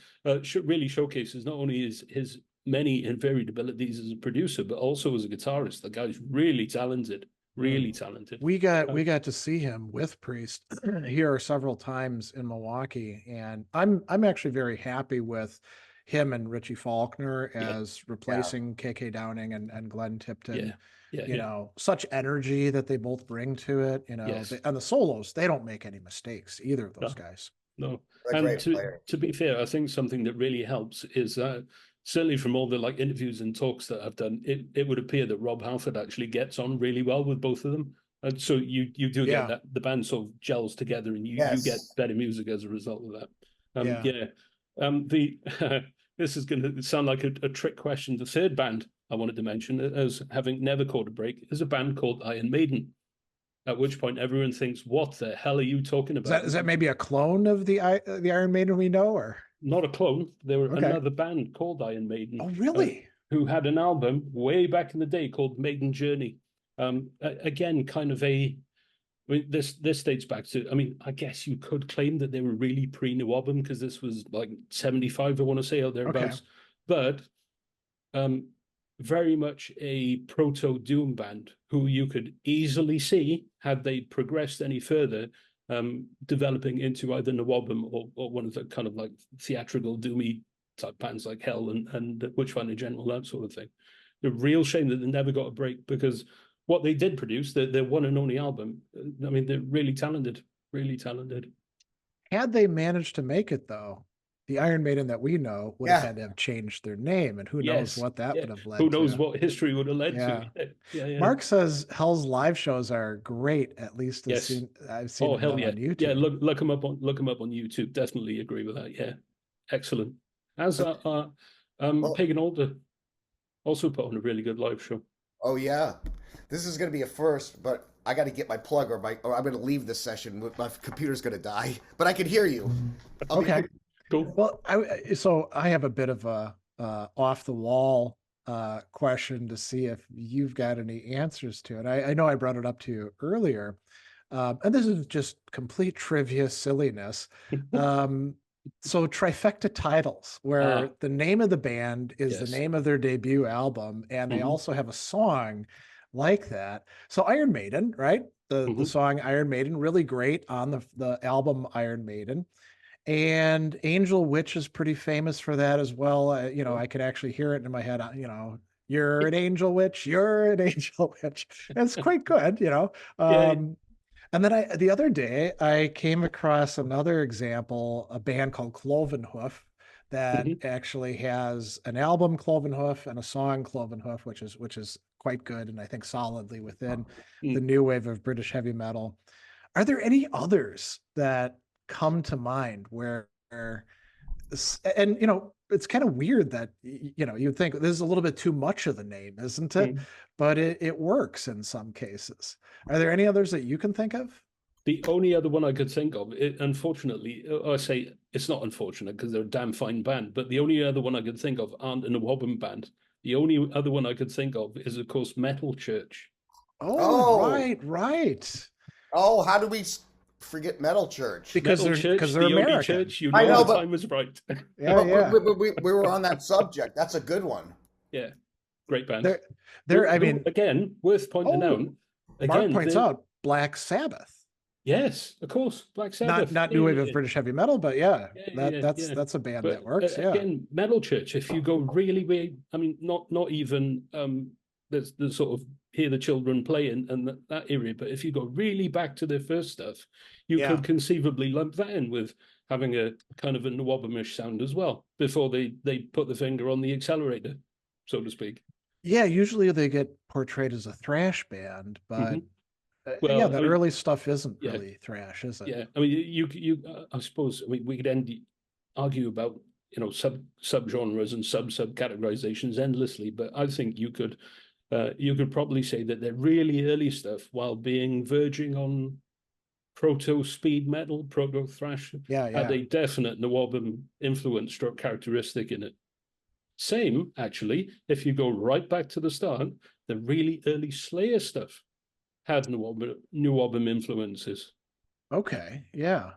Speaker 2: really showcases not only his many and varied abilities as a producer, but also as a guitarist. The guy's really talented. Really talented.
Speaker 1: We got to see him with Priest here several times in Milwaukee, and I'm actually very happy with him and Richie Faulkner as replacing KK Downing and Glenn Tipton. You know, such energy that they both bring to it. You know, and the solos, they don't make any mistakes, either of those guys.
Speaker 2: No, and to be fair, I think something that really helps is certainly from all the like interviews and talks that I've done, it would appear that Rob Halford actually gets on really well with both of them. And so you do get that the band sort of gels together, and you get better music as a result of that. This is going to sound like a trick question. The third band I wanted to mention, as having never caught a break, is a band called Iron Maiden. At which point everyone thinks, "What the hell are you talking about?"
Speaker 1: Is that maybe a clone of the Iron Maiden we know, or
Speaker 2: not a clone? They were another band called Iron Maiden.
Speaker 1: Oh, really?
Speaker 2: Who had an album way back in the day called Maiden Journey. Again, kind of I mean, this dates back to, I mean, I guess you could claim that they were really pre-NWOBHM, because this was like 75, I want to say, or thereabouts. But very much a proto-doom band who you could easily see, had they progressed any further, developing into either NWOBHM or one of the kind of like theatrical doomy type bands like Hell and Witchfynde in general, that sort of thing. The real shame that they never got a break, because what they did produce, their one and only album, I mean, they're really talented, really talented.
Speaker 1: Had they managed to make it, though, the Iron Maiden that we know would have had to have changed their name, and who knows what that would have led to.
Speaker 2: Who knows what history would have led to.
Speaker 1: Mark says Hell's live shows are great, at least I've seen them on YouTube.
Speaker 2: Yeah, look them up on YouTube. Definitely agree with that. Yeah, excellent. As Pagan Altar also put on a really good live show.
Speaker 3: Oh yeah, this is going to be a first, but I got to get my plug, or I'm going to leave this session. My computer's going to die, but I can hear you.
Speaker 1: Okay, cool. Well, I have a bit of a off the wall question to see if you've got any answers to it. I know I brought it up to you earlier, and this is just complete trivia silliness. So Trifecta Titles, where the name of the band is the name of their debut album, and they also have a song like that. So Iron Maiden, right? The song Iron Maiden, really great on the album Iron Maiden. And Angel Witch is pretty famous for that as well. You know, I could actually hear it in my head, you know, you're an angel witch, you're an angel witch. It's quite good, you know. And then the other day, I came across another example, a band called Cloven Hoof, that actually has an album, Cloven Hoof, and a song, Cloven Hoof, which is quite good, and I think solidly within the new wave of British heavy metal. Are there any others that come to mind where, and you know, it's kind of weird that, you know, you'd think this is a little bit too much of the name, isn't it? But it works in some cases. Are there any others that you can think of?
Speaker 2: The only other one I could think of, unfortunately, I say it's not unfortunate because they're a damn fine band, but the only other one I could think of aren't a NWOBHM band. The only other one I could think of is, of course, Metal Church.
Speaker 1: Right.
Speaker 3: Oh, how do we forget Metal Church?
Speaker 1: Because they're American.
Speaker 2: Only church, you know, I know, the time was right.
Speaker 3: We were on that subject. That's a good one.
Speaker 2: Yeah, great band.
Speaker 1: I mean,
Speaker 2: again, worth pointing out.
Speaker 1: Mark points out Black Sabbath.
Speaker 2: Yes, of course, Black Sabbath.
Speaker 1: Not new wave of British heavy metal, but that's a band that works.
Speaker 2: Again, Metal Church. If you go really way, I mean, not even there's the sort of Hear the Children Play and that area, but if you go really back to their first stuff, you could conceivably lump that in with having a kind of a NWOBHM-ish sound as well before they put the finger on the accelerator, so to speak. Yeah,
Speaker 1: usually they get portrayed as a thrash band, but that early stuff isn't really thrash, is it?
Speaker 2: Yeah, I mean, you I suppose we could argue about subgenres and subcategorizations endlessly, but I think you could probably say that they're really early stuff while being verging on proto speed metal, proto thrash, had a definite NWOBHM influence stroke characteristic in it. Same, actually, if you go right back to the start, the really early Slayer stuff had NWOBHM influences.
Speaker 1: Okay, yeah.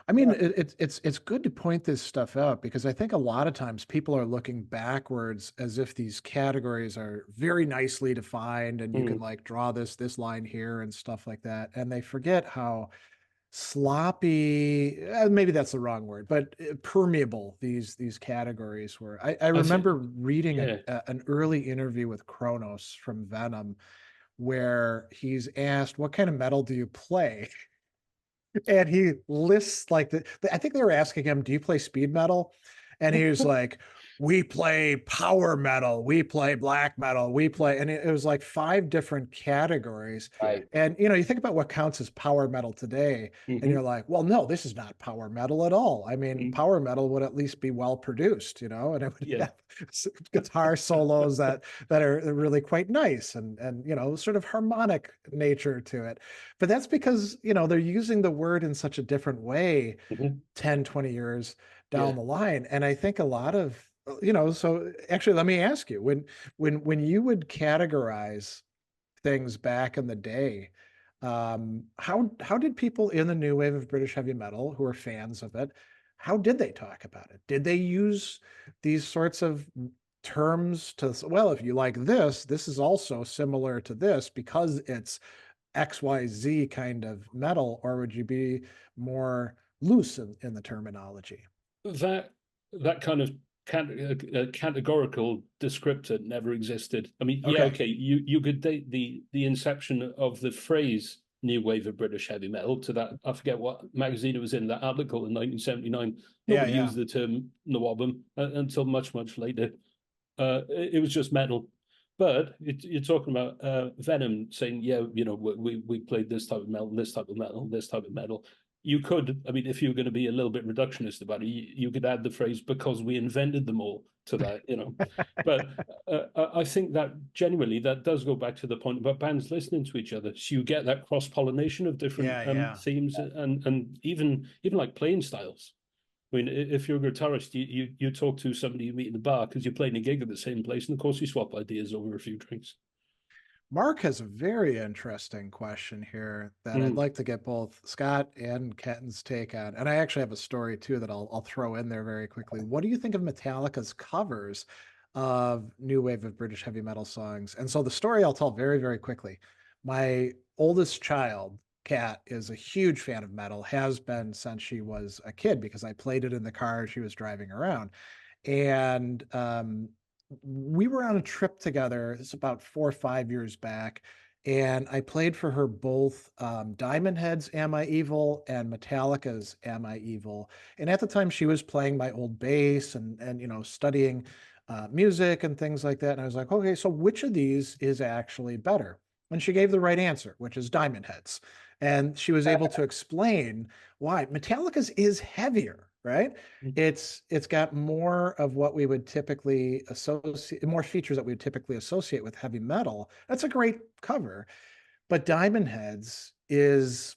Speaker 1: I mean, it's good to point this stuff out because I think a lot of times people are looking backwards as if these categories are very nicely defined and you can like draw this line here and stuff like that. And they forget how sloppy, maybe that's the wrong word, but permeable these categories were. I remember reading an early interview with Kronos from Venom where he's asked, what kind of metal do you play? And he lists like I think they were asking him, do you play speed metal? And he was like, we play power metal, we play black metal, we play, and it was like 5 different categories.
Speaker 3: Right.
Speaker 1: And you think about what counts as power metal today, and you're like, well, no, this is not power metal at all. I mean, power metal would at least be well produced, and it would have guitar solos that are really quite nice and sort of harmonic nature to it. But that's because they're using the word in such a different way 10, 20 years down the line. And I think a lot of, so actually, let me ask you, when you would categorize things back in the day, how did people in the new wave of British heavy metal who are fans of it, how did they talk about it? Did they use these sorts of terms to, well, if you like this is also similar to this because it's XYZ kind of metal, or would you be more loose in the terminology?
Speaker 2: That kind of categorical descriptor never existed. I mean, okay, you could date the inception of the phrase new wave of British heavy metal to that. I forget what magazine it was in, that article in 1979. Nobody used the term NWOBHM until much later. It was just metal. But you're talking about Venom saying, we played this type of metal, this type of metal, this type of metal. You could, I mean, if you were going to be a little bit reductionist about it, you could add the phrase because we invented them all to that, But I think that genuinely that does go back to the point about bands listening to each other. So you get that cross-pollination of different themes and even like playing styles. I mean, if you're a guitarist, you talk to somebody you meet in the bar because you're playing a gig at the same place, and of course you swap ideas over a few drinks.
Speaker 1: Mark has a very interesting question here that I'd like to get both Scott and Kenton's take on. And I actually have a story too that I'll throw in there very quickly. What do you think of Metallica's covers of new wave of British heavy metal songs? And so the story I'll tell very, very quickly. My oldest child, Kat, is a huge fan of metal, has been since she was a kid because I played it in the car she was driving around. And we were on a trip together. It's about 4 or 5 years back. And I played for her both Diamond Head's Am I Evil and Metallica's Am I Evil. And at the time she was playing my old bass and studying music and things like that. And I was like, okay, so which of these is actually better? And she gave the right answer, which is Diamond Head's. And she was able to explain why. Metallica's is heavier, right? It's got more of what we would typically associate, more features that we would typically associate with heavy metal. That's a great cover, but Diamond Heads is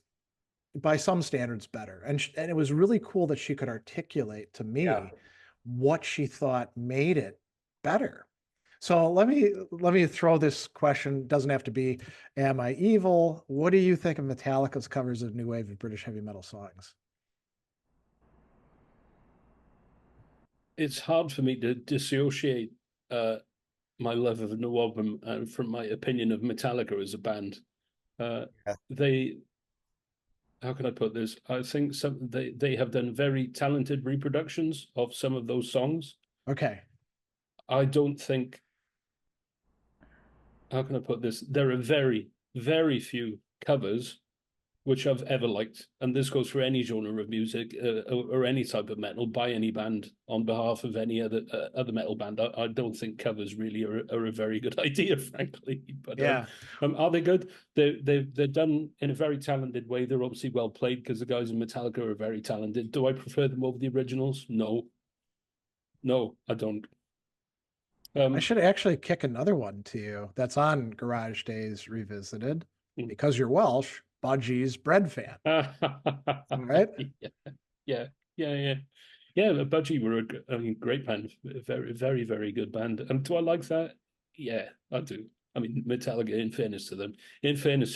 Speaker 1: by some standards better. And it was really cool that she could articulate to me what she thought made it better. So let me throw this question. Doesn't have to be, am I evil? What do you think of Metallica's covers of new wave of British heavy metal songs?
Speaker 2: It's hard for me to dissociate my love of NWOBHM from my opinion of Metallica as a band. They, how can I put this? I think they have done very talented reproductions of some of those songs.
Speaker 1: Okay.
Speaker 2: I don't think, how can I put this? There are very, very few covers which I've ever liked, and this goes for any genre of music or any type of metal by any band on behalf of any other metal band. I don't think covers really are a very good idea, frankly. But
Speaker 1: Yeah.
Speaker 2: are they good? They're done in a very talented way. They're obviously well played because the guys in Metallica are very talented. Do I prefer them over the originals? No, I don't.
Speaker 1: I should actually kick another one to you that's on Garage Days Revisited because you're Welsh. Budgie's Bread Fan. Right?
Speaker 2: Yeah. Budgie were a great band, very, very, very good band. And do I like that? Yeah, I do. I mean, Metallica, in fairness to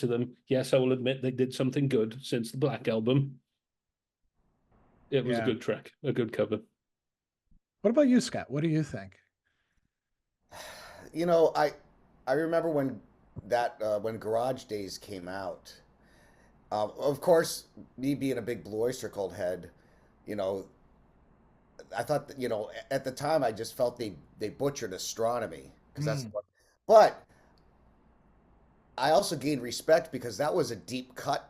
Speaker 2: them, yes, I will admit they did something good since the Black Album. It was a good track, a good cover.
Speaker 1: What about you, Scott? What do you think?
Speaker 3: You know, I remember when Garage Days came out. Of course, me being a big Blue Oyster Cult head, you know, I thought that, you know, at the time I just felt they butchered astronomy because that's what, but I also gained respect because that was a deep cut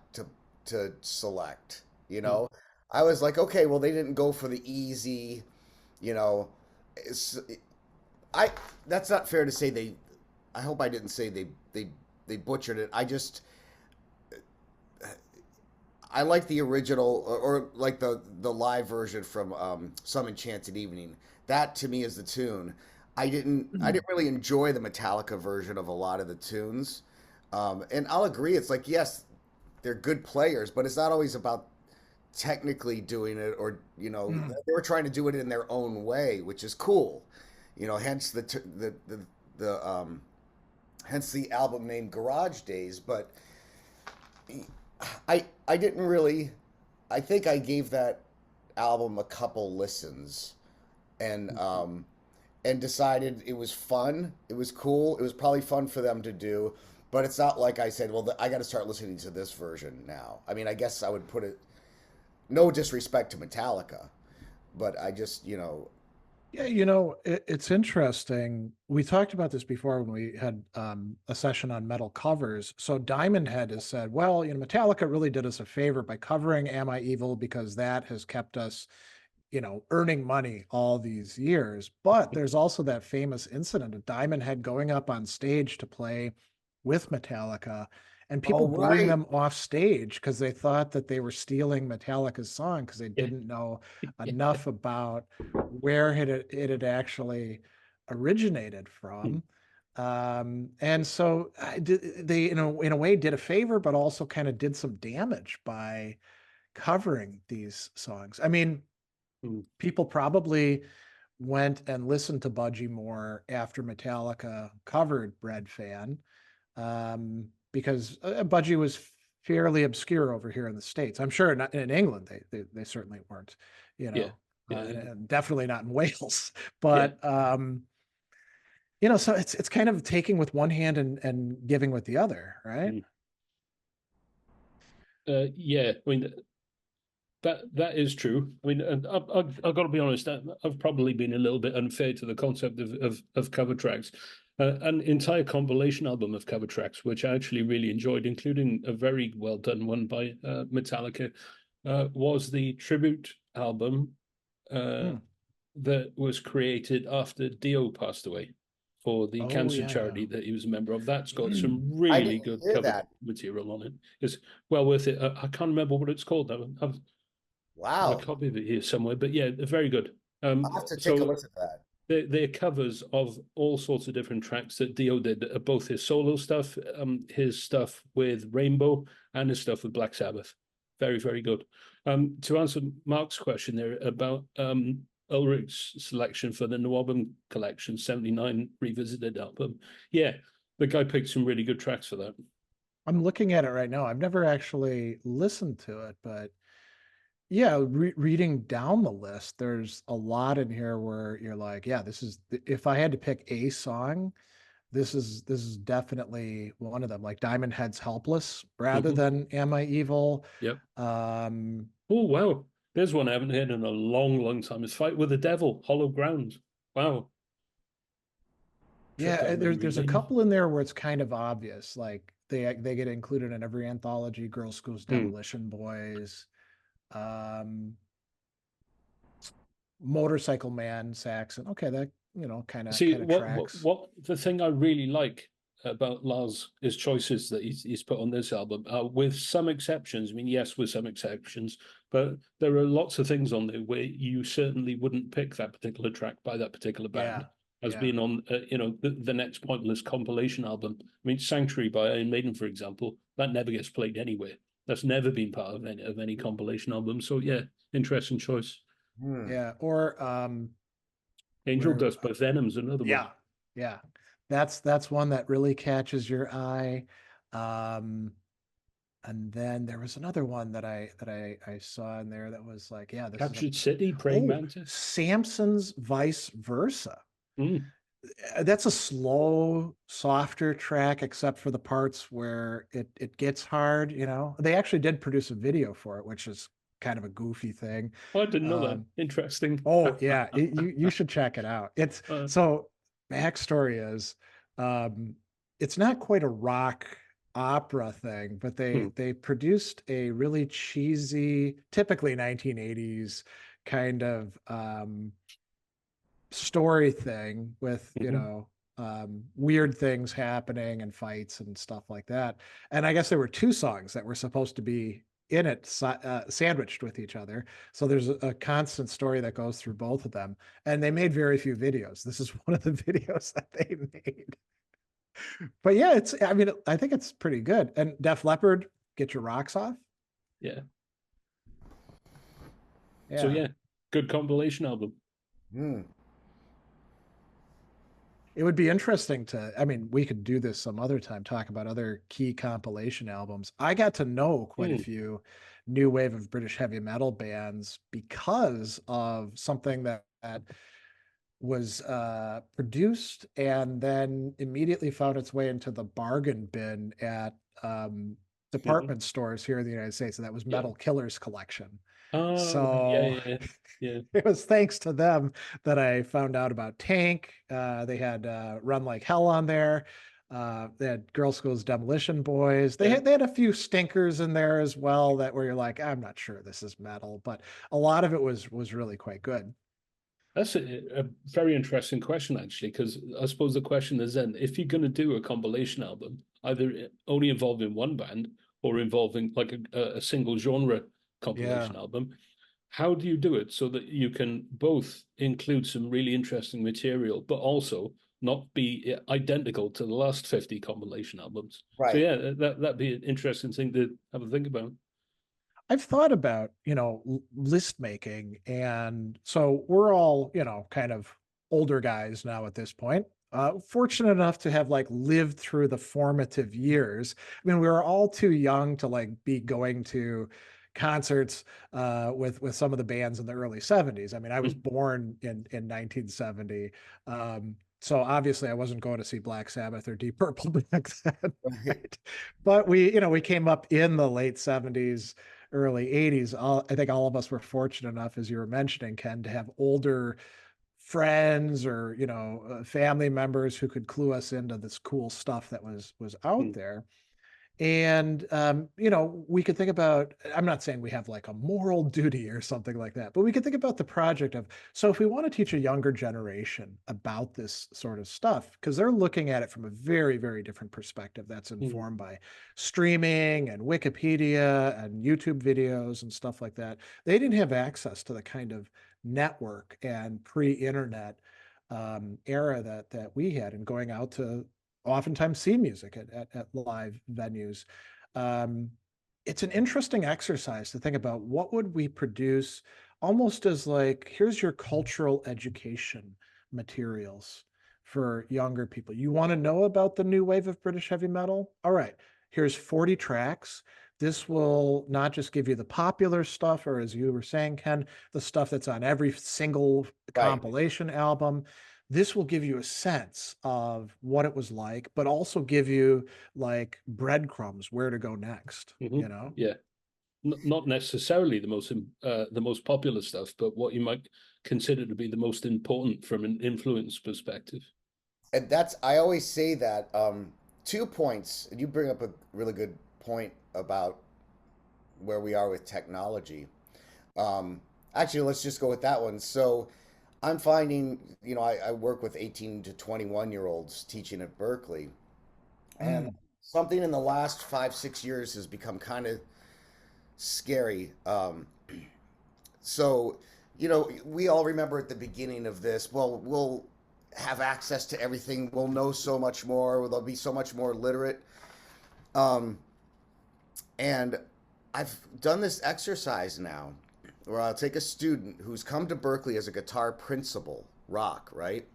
Speaker 3: to select, you know. I was like, okay, well they didn't go for the easy, you know, I that's not fair to say they I hope I didn't say they butchered it. I like the original or like the live version from Some Enchanted Evening. That to me is the tune. I didn't really enjoy the Metallica version of a lot of the tunes. And I'll agree, it's like, yes, they're good players, but it's not always about technically doing it, or, you know, they were trying to do it in their own way, which is cool. You know, hence hence the album name Garage Days. But I didn't really. I think I gave that album a couple listens, and decided it was fun. It was cool. It was probably fun for them to do, but it's not like I said, well, I got to start listening to this version now. I mean, I guess I would put it. No disrespect to Metallica, but I just, you know.
Speaker 1: Yeah, you know, it's interesting. We talked about this before when we had a session on metal covers. So Diamond Head has said, well, you know, Metallica really did us a favor by covering Am I Evil because that has kept us, you know, earning money all these years. But there's also that famous incident of Diamond Head going up on stage to play with Metallica and people booing them off stage because they thought that they were stealing Metallica's song because they didn't know enough about where it had actually originated from. And so they, in a way, did a favor, but also kind of did some damage by covering these songs. I mean, people probably went and listened to Budgie more after Metallica covered Bread Fan. Because Budgie was fairly obscure over here in the States. I'm sure not in England, they certainly weren't, you know, and definitely not in Wales. But you know, so it's kind of taking with one hand and giving with the other, right?
Speaker 2: Yeah, I mean that is true. I mean, I've got to be honest. I've probably been a little bit unfair to the concept of cover tracks. An entire compilation album of cover tracks, which I actually really enjoyed, including a very well done one by Metallica, was the tribute album that was created after Dio passed away for the cancer charity that he was a member of. That's got some really good cover material on it. It's well worth it. I can't remember what it's called though. I've a copy of it here somewhere, but yeah, very good.
Speaker 3: I'll have to take a look at that.
Speaker 2: They're covers of all sorts of different tracks that Dio did, both his solo stuff, his stuff with Rainbow, and his stuff with Black Sabbath. Very, very good. To answer Mark's question there about Ulrich's selection for the NWOBHM collection, 79 Revisited album. Yeah, the guy picked some really good tracks for that.
Speaker 1: I'm looking at it right now. I've never actually listened to it, but yeah, reading down the list, there's a lot in here where you're like, yeah, this is, if I had to pick a song, this is definitely one of them. Like Diamond Head's Helpless rather than Am I Evil?
Speaker 2: Yep. Oh wow, there's one I haven't heard in a long, long time. It's Fight with the Devil, Hollow Ground. Wow.
Speaker 1: Yeah, there's a couple in there where it's kind of obvious, like they get included in every anthology. Girlschool's Demolition Boys, Motorcycle Man, Saxon. Okay, that kind
Speaker 2: See,
Speaker 1: of tracks.
Speaker 2: what the thing I really like about Lars, his choices that he's put on this album, with some exceptions. I mean, yes, with some exceptions, but there are lots of things on there where you certainly wouldn't pick that particular track by that particular band as being on, the next Pointless compilation album. I mean, Sanctuary by Iron Maiden, for example, that never gets played anywhere. That's never been part of any compilation album. So yeah, interesting choice.
Speaker 1: Yeah, or
Speaker 2: Angel Dust by Venom's another one.
Speaker 1: Yeah. That's one that really catches your eye. And then there was another one that I saw in there that was like, yeah, this
Speaker 2: Captured City, Praying Mantis.
Speaker 1: Samson's Vice Versa. That's a slow, softer track, except for the parts where it gets hard. They actually did produce a video for it, which is kind of a goofy thing.
Speaker 2: Oh, I didn't know that. Interesting.
Speaker 1: Oh yeah, you should check it out. It's so backstory is, it's not quite a rock opera thing, but they produced a really cheesy, typically 1980s kind of story thing with weird things happening and fights and stuff like that. And I guess there were two songs that were supposed to be in it, sandwiched with each other. So there's a constant story that goes through both of them. And they made very few videos. This is one of the videos that they made. But yeah, I think it's pretty good. And Def Leppard, Get Your Rocks Off.
Speaker 2: Yeah. So yeah, good compilation album.
Speaker 1: It would be interesting we could do this some other time, talk about other key compilation albums. I got to know quite a few new wave of British heavy metal bands because of something that was produced and then immediately found its way into the bargain bin at department stores here in the United States. And that was Metal Killers Collection.
Speaker 2: Oh,
Speaker 1: so
Speaker 2: yeah.
Speaker 1: It was thanks to them that I found out about Tank. They had Run Like Hell on there. They had Girlschool's Demolition Boys. They had a few stinkers in there as well that where you're like, I'm not sure this is metal, but a lot of it was really quite good.
Speaker 2: That's a very interesting question, actually, because I suppose the question is then, if you're going to do a compilation album, either only involving one band or involving like a single genre compilation album, how do you do it so that you can both include some really interesting material, but also not be identical to the last 50 compilation albums?
Speaker 3: Right.
Speaker 2: So yeah, that'd be an interesting thing to have a think about.
Speaker 1: I've thought about, list making. And so we're all, kind of older guys now at this point. Fortunate enough to have lived through the formative years. I mean, we were all too young to be going to concerts with some of the bands in the early 70s. I mean, I was born in 1970. So obviously I wasn't going to see Black Sabbath or Deep Purple back then. Right? But we came up in the late 70s, early 80s. I think all of us were fortunate enough, as you were mentioning, Ken, to have older friends or family members who could clue us into this cool stuff that was out there. And we could think about, I'm not saying we have a moral duty or something like that, but we could think about the project of, so if we want to teach a younger generation about this sort of stuff, because they're looking at it from a very, very different perspective that's informed by streaming and Wikipedia and YouTube videos and stuff like that. They didn't have access to the kind of network and pre-internet era that we had, and going out to oftentimes see music at live venues. It's an interesting exercise to think about what would we produce almost as here's your cultural education materials for younger people. You want to know about the new wave of British heavy metal? All right, here's 40 tracks. This will not just give you the popular stuff, or as you were saying, Ken, the stuff that's on every single compilation album. This will give you a sense of what it was like, but also give you breadcrumbs where to go next.
Speaker 2: Yeah, not necessarily the most popular stuff, but what you might consider to be the most important from an influence perspective.
Speaker 3: And I always say that 2 points, and you bring up a really good point about where we are with technology. Actually, let's just go with that one. So I'm finding, I work with 18 to 21-year-olds teaching at Berkeley, and
Speaker 1: Mm.
Speaker 3: something in the last 5, 6 years has become kind of scary. So, we all remember at the beginning of this, well, we'll have access to everything, we'll know so much more, they'll be so much more literate. Um, and I've done this exercise now where I'll take a student who's come to Berkeley as a guitar principal, rock, right?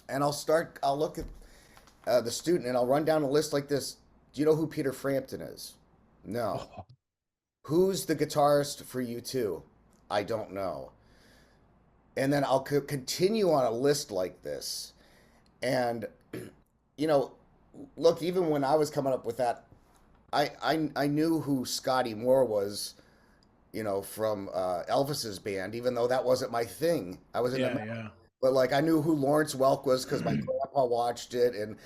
Speaker 3: And I'll look at the student and I'll run down a list like this. Do you know who Peter Frampton is? No.
Speaker 1: Oh,
Speaker 3: Who's the guitarist for U2? I don't know. And then I'll continue on a list like this. And, you know, look, even when I was coming up with that, I knew who Scotty Moore was, from Elvis's band, even though that wasn't my thing. I was in
Speaker 1: yeah,
Speaker 3: the,
Speaker 1: yeah.
Speaker 3: but like I knew who Lawrence Welk was because my grandpa watched it, and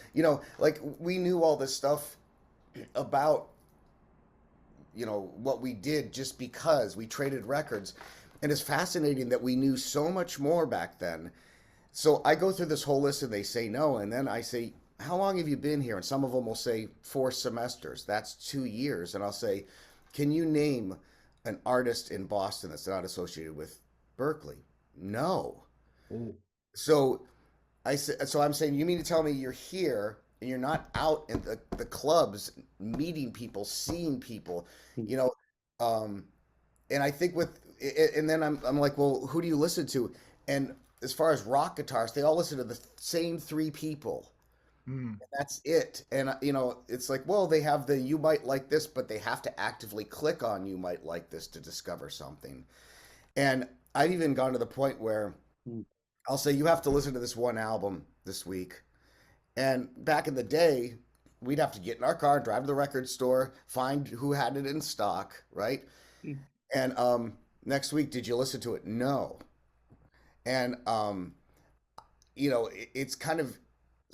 Speaker 3: like we knew all this stuff about what we did just because we traded records, and it's fascinating that we knew so much more back then. So I go through this whole list and they say no, and then I say, how long have you been here? And some of them will say 4 semesters. That's 2 years. And I'll say, can you name an artist in Boston that's not associated with Berkeley? No.
Speaker 1: Ooh.
Speaker 3: So I'm saying, you mean to tell me you're here and you're not out in the clubs meeting people, seeing people, you know? And I think and then I'm like, well, who do you listen to? And as far as rock guitarists, they all listen to the same 3 people.
Speaker 1: Mm.
Speaker 3: That's it. And it's like, well, they have the you might like this, but they have to actively click on you might like this to discover something. And I've even gone to the point where I'll say, you have to listen to this one album this week. And back in the day, we'd have to get in our car, drive to the record store, find who had it in stock, right? And next week, did you listen to it? No. And it's kind of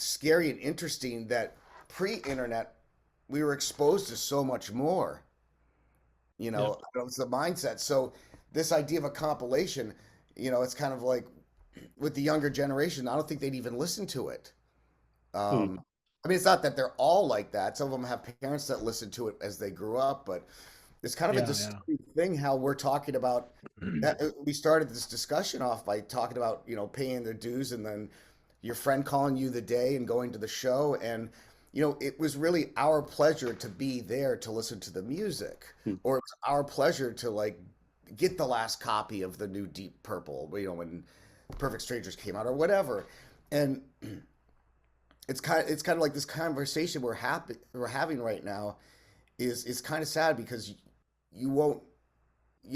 Speaker 3: scary and interesting that pre-internet we were exposed to so much more. It's the mindset. So this idea of a compilation, it's kind of like with the younger generation, I don't think they'd even listen to it. I mean, it's not that they're all like that. Some of them have parents that listen to it as they grew up, but it's kind of a disturbing thing how we're talking about that. We started this discussion off by talking about, paying their dues and then your friend calling you the day and going to the show. And, it was really our pleasure to be there to listen to the music, or it was our pleasure to like get the last copy of the new Deep Purple, when Perfect Strangers came out or whatever. And it's kind of like this conversation we're having right now is kind of sad because you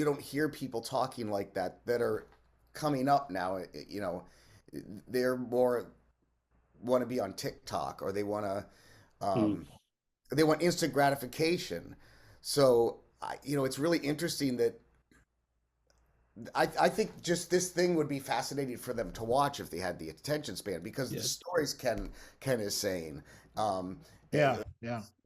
Speaker 3: don't hear people talking like that are coming up now. They're more want to be on TikTok, or they want to they want instant gratification. So it's really interesting that I think just this thing would be fascinating for them to watch if they had the attention span, because the stories Ken is saying.
Speaker 1: Yeah.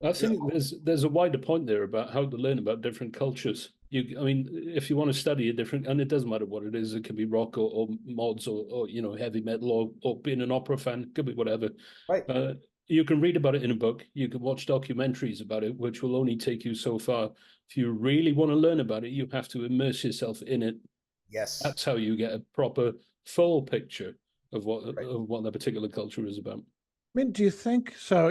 Speaker 2: I think there's a wider point there about how to learn about different cultures. If you want to study a different, and it doesn't matter what it is, it could be rock or mods or heavy metal or being an opera fan, it could be whatever.
Speaker 3: Right.
Speaker 2: You can read about it in a book. You can watch documentaries about it, which will only take you so far. If you really want to learn about it, you have to immerse yourself in it.
Speaker 3: Yes.
Speaker 2: That's how you get a proper full picture of what that particular culture is about.
Speaker 1: I mean, do you think so?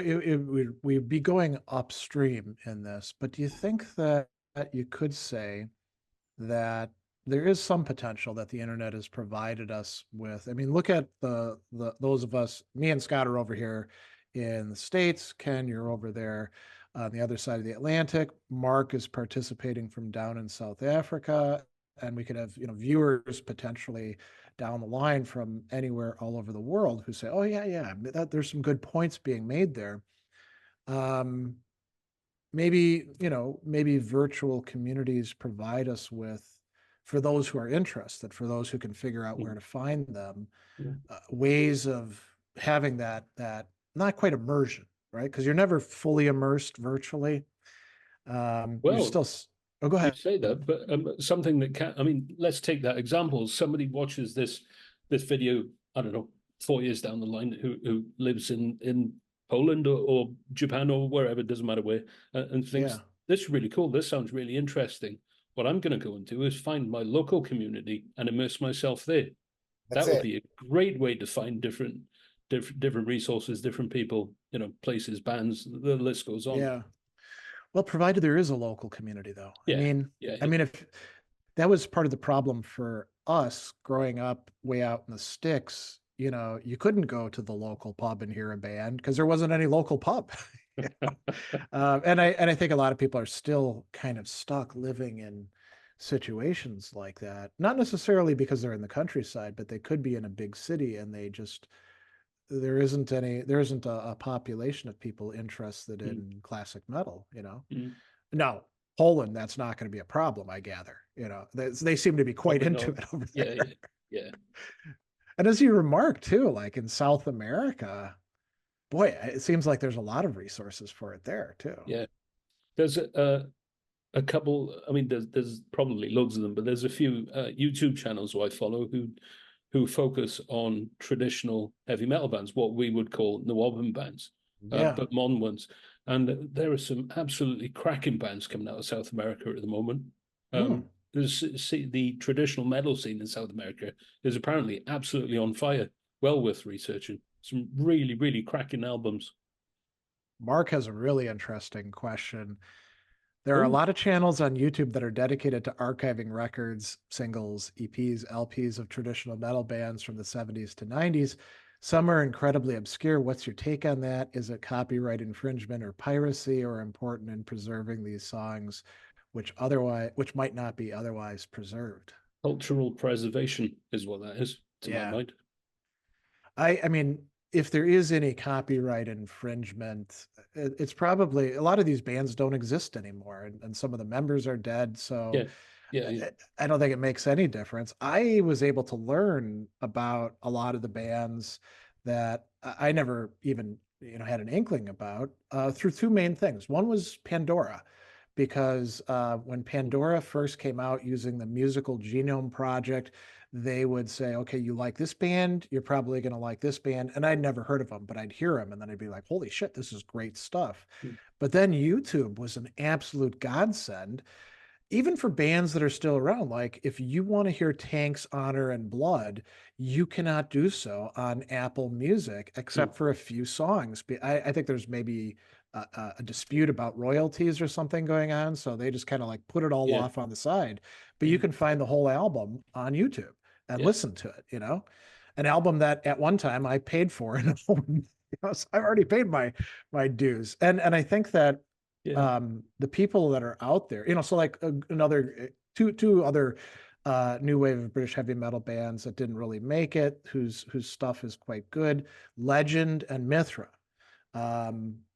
Speaker 1: We'd be going upstream in this, but do you think that you could say that there is some potential that the internet has provided us with? I mean, look at those of us. Me and Scott are over here in the States. Ken, you're over there on the other side of the Atlantic. Mark is participating from down in South Africa, and we could have viewers potentially down the line from anywhere all over the world who say, oh yeah, there's some good points being made there. Maybe virtual communities provide us with, for those who are interested, for those who can figure out where to find them, ways of having that not quite immersion, right? Because you're never fully immersed virtually. You're
Speaker 2: Well,
Speaker 1: still, oh, go
Speaker 2: you
Speaker 1: ahead.
Speaker 2: say that, but something that can, I mean, let's take that example. Somebody watches this video, I don't know, 4 years down the line, who lives in Poland or Japan or wherever, it doesn't matter where, and thinks,
Speaker 1: Yeah.
Speaker 2: this is really cool, this sounds really interesting. What I'm going to go and do is find my local community and immerse myself there.
Speaker 3: That's
Speaker 2: That would
Speaker 3: it.
Speaker 2: be a great way to find different resources, different people, you know, places, bands, the list goes on.
Speaker 1: Yeah. Well, provided there is a local community, though.
Speaker 2: Yeah,
Speaker 1: I mean,
Speaker 2: yeah,
Speaker 1: I mean, if that was part of the problem for us growing up way out in the sticks, you know, you couldn't go to the local pub and hear a band because there wasn't any local pub. You know? And I think a lot of people are still kind of stuck living in situations like that. Not necessarily because they're in the countryside, but they could be in a big city and they just there isn't a population of people interested in classic metal, you know. Now, Poland, that's not going to be a problem, I gather. You know, they seem to be quite
Speaker 2: Probably
Speaker 1: into
Speaker 2: not.
Speaker 1: it over
Speaker 2: Yeah,
Speaker 1: there.
Speaker 2: yeah.
Speaker 1: And as you remarked too, like in South America, boy, it seems like there's a lot of resources for it there too.
Speaker 2: Yeah. There's a couple, I mean, there's probably loads of them, but there's a few YouTube channels who I follow who focus on traditional heavy metal bands, what we would call NWOBHM bands,
Speaker 1: Yeah.
Speaker 2: but modern ones. And there are some absolutely cracking bands coming out of South America at the moment. There's the traditional metal scene in South America is apparently absolutely on fire. Well worth researching. Some really, really cracking albums.
Speaker 1: Mark has a really interesting question. There are a
Speaker 2: Oh,
Speaker 1: lot of channels on YouTube that are dedicated to archiving records, singles, EPs, LPs of traditional metal bands from the 70s to 90s. Some are incredibly obscure. What's your take on that? Is it copyright infringement or piracy, or important in preserving these songs which might not be otherwise preserved?
Speaker 2: cultural preservation is what that is, to my
Speaker 1: Yeah.
Speaker 2: mind.
Speaker 1: I mean, if there is any copyright infringement, it's probably a lot of these bands don't exist anymore, and some of the members are dead. So
Speaker 2: Yeah.
Speaker 1: I don't think it makes any difference. I was able to learn about a lot of the bands that I never even, you know, had an inkling about through two main things. One was Pandora, because when Pandora first came out using the Musical Genome Project, they would say, okay, you like this band, you're probably going to like this band. And I'd never heard of them, but I'd hear them and then I'd be like, holy shit, this is great stuff. But then YouTube was an absolute godsend, even for bands that are still around. Like if you want to hear Tank's Honor and Blood, you cannot do so on Apple Music except for a few songs. I think there's maybe a dispute about royalties or something going on, so they just kind of like put it all off on the side. But you can find the whole album on YouTube and listen to it. You know, an album that at one time I paid for, and you know, so I've already paid my dues. And I think that the people that are out there, you know, so like another two other new wave of British heavy metal bands that didn't really make it, whose stuff is quite good, Legend and Mithra.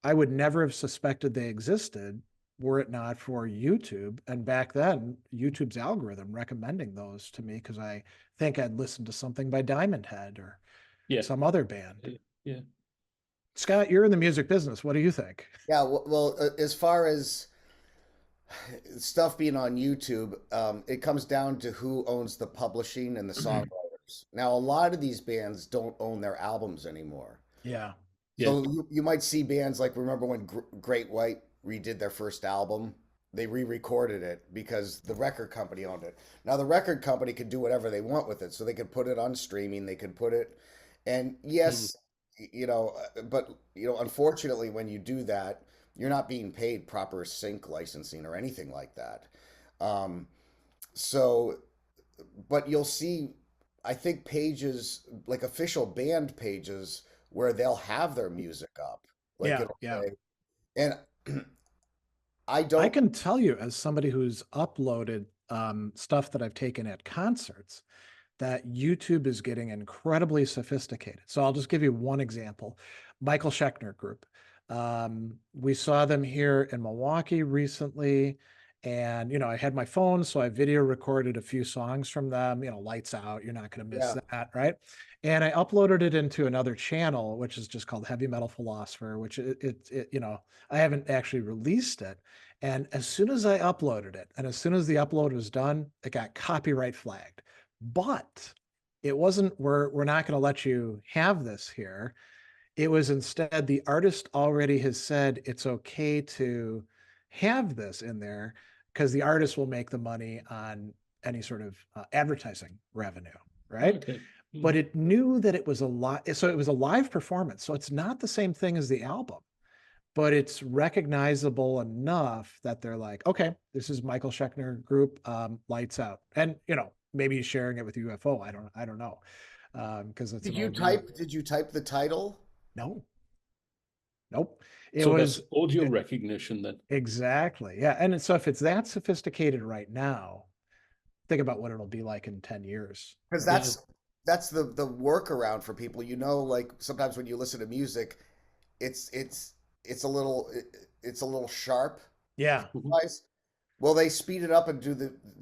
Speaker 1: I would never have suspected they existed were it not for YouTube. And back then, YouTube's algorithm recommending those to me because I think I'd listened to something by Diamond Head or some other band.
Speaker 2: Yeah.
Speaker 1: Scott, you're in the music business. What do you think?
Speaker 3: Yeah, well, as far as stuff being on YouTube, it comes down to who owns the publishing and the songwriters. Now, a lot of these bands don't own their albums anymore.
Speaker 1: Yeah.
Speaker 3: So you might see bands like, remember when Great White redid their first album? They re-recorded it because the record company owned it. Now, the record company could do whatever they want with it. So they could put it on streaming, they could put it, and yes, you know, but, you know, unfortunately, when you do that, you're not being paid proper sync licensing or anything like that. So, but you'll see, I think, pages, like official band pages, where they'll have their music up. Like it'll say, and I
Speaker 1: can tell you, as somebody who's uploaded stuff that I've taken at concerts, that YouTube is getting incredibly sophisticated. So I'll just give you one example. Michael Schechner Group. We saw them here in Milwaukee recently. And, you know, I had my phone, so I video recorded a few songs from them, you know, Lights Out, you're not going to miss that, right? and I uploaded it into another channel, which is just called Heavy Metal Philosopher, which you know, I haven't actually released it. And as soon as I uploaded it, and as soon as the upload was done, it got copyright flagged. But it wasn't, we're not going to let you have this here. It was instead the artist already has said it's okay to have this in there because the artist will make the money on any sort of advertising revenue, right?
Speaker 2: Okay.
Speaker 1: But it knew that it was a live, so it was a live performance. So it's not the same thing as the album, but it's recognizable enough that they're like, okay, this is Michael Schechner group, Lights Out, and you know, maybe he's sharing it with UFO. I don't know, because it's
Speaker 3: Did
Speaker 1: an
Speaker 3: you
Speaker 1: old video.
Speaker 3: type? Did you type the title?
Speaker 1: No, nope. It
Speaker 2: So
Speaker 1: was
Speaker 2: that's audio recognition then.
Speaker 1: exactly, yeah. And so if it's that sophisticated right now, think about what it'll be like in 10 years.
Speaker 3: Because
Speaker 1: Right?
Speaker 3: that's the workaround for people. You know, like sometimes when you listen to music, it's a little it's a little sharp.
Speaker 1: Yeah.
Speaker 3: Guys, well, they speed it up and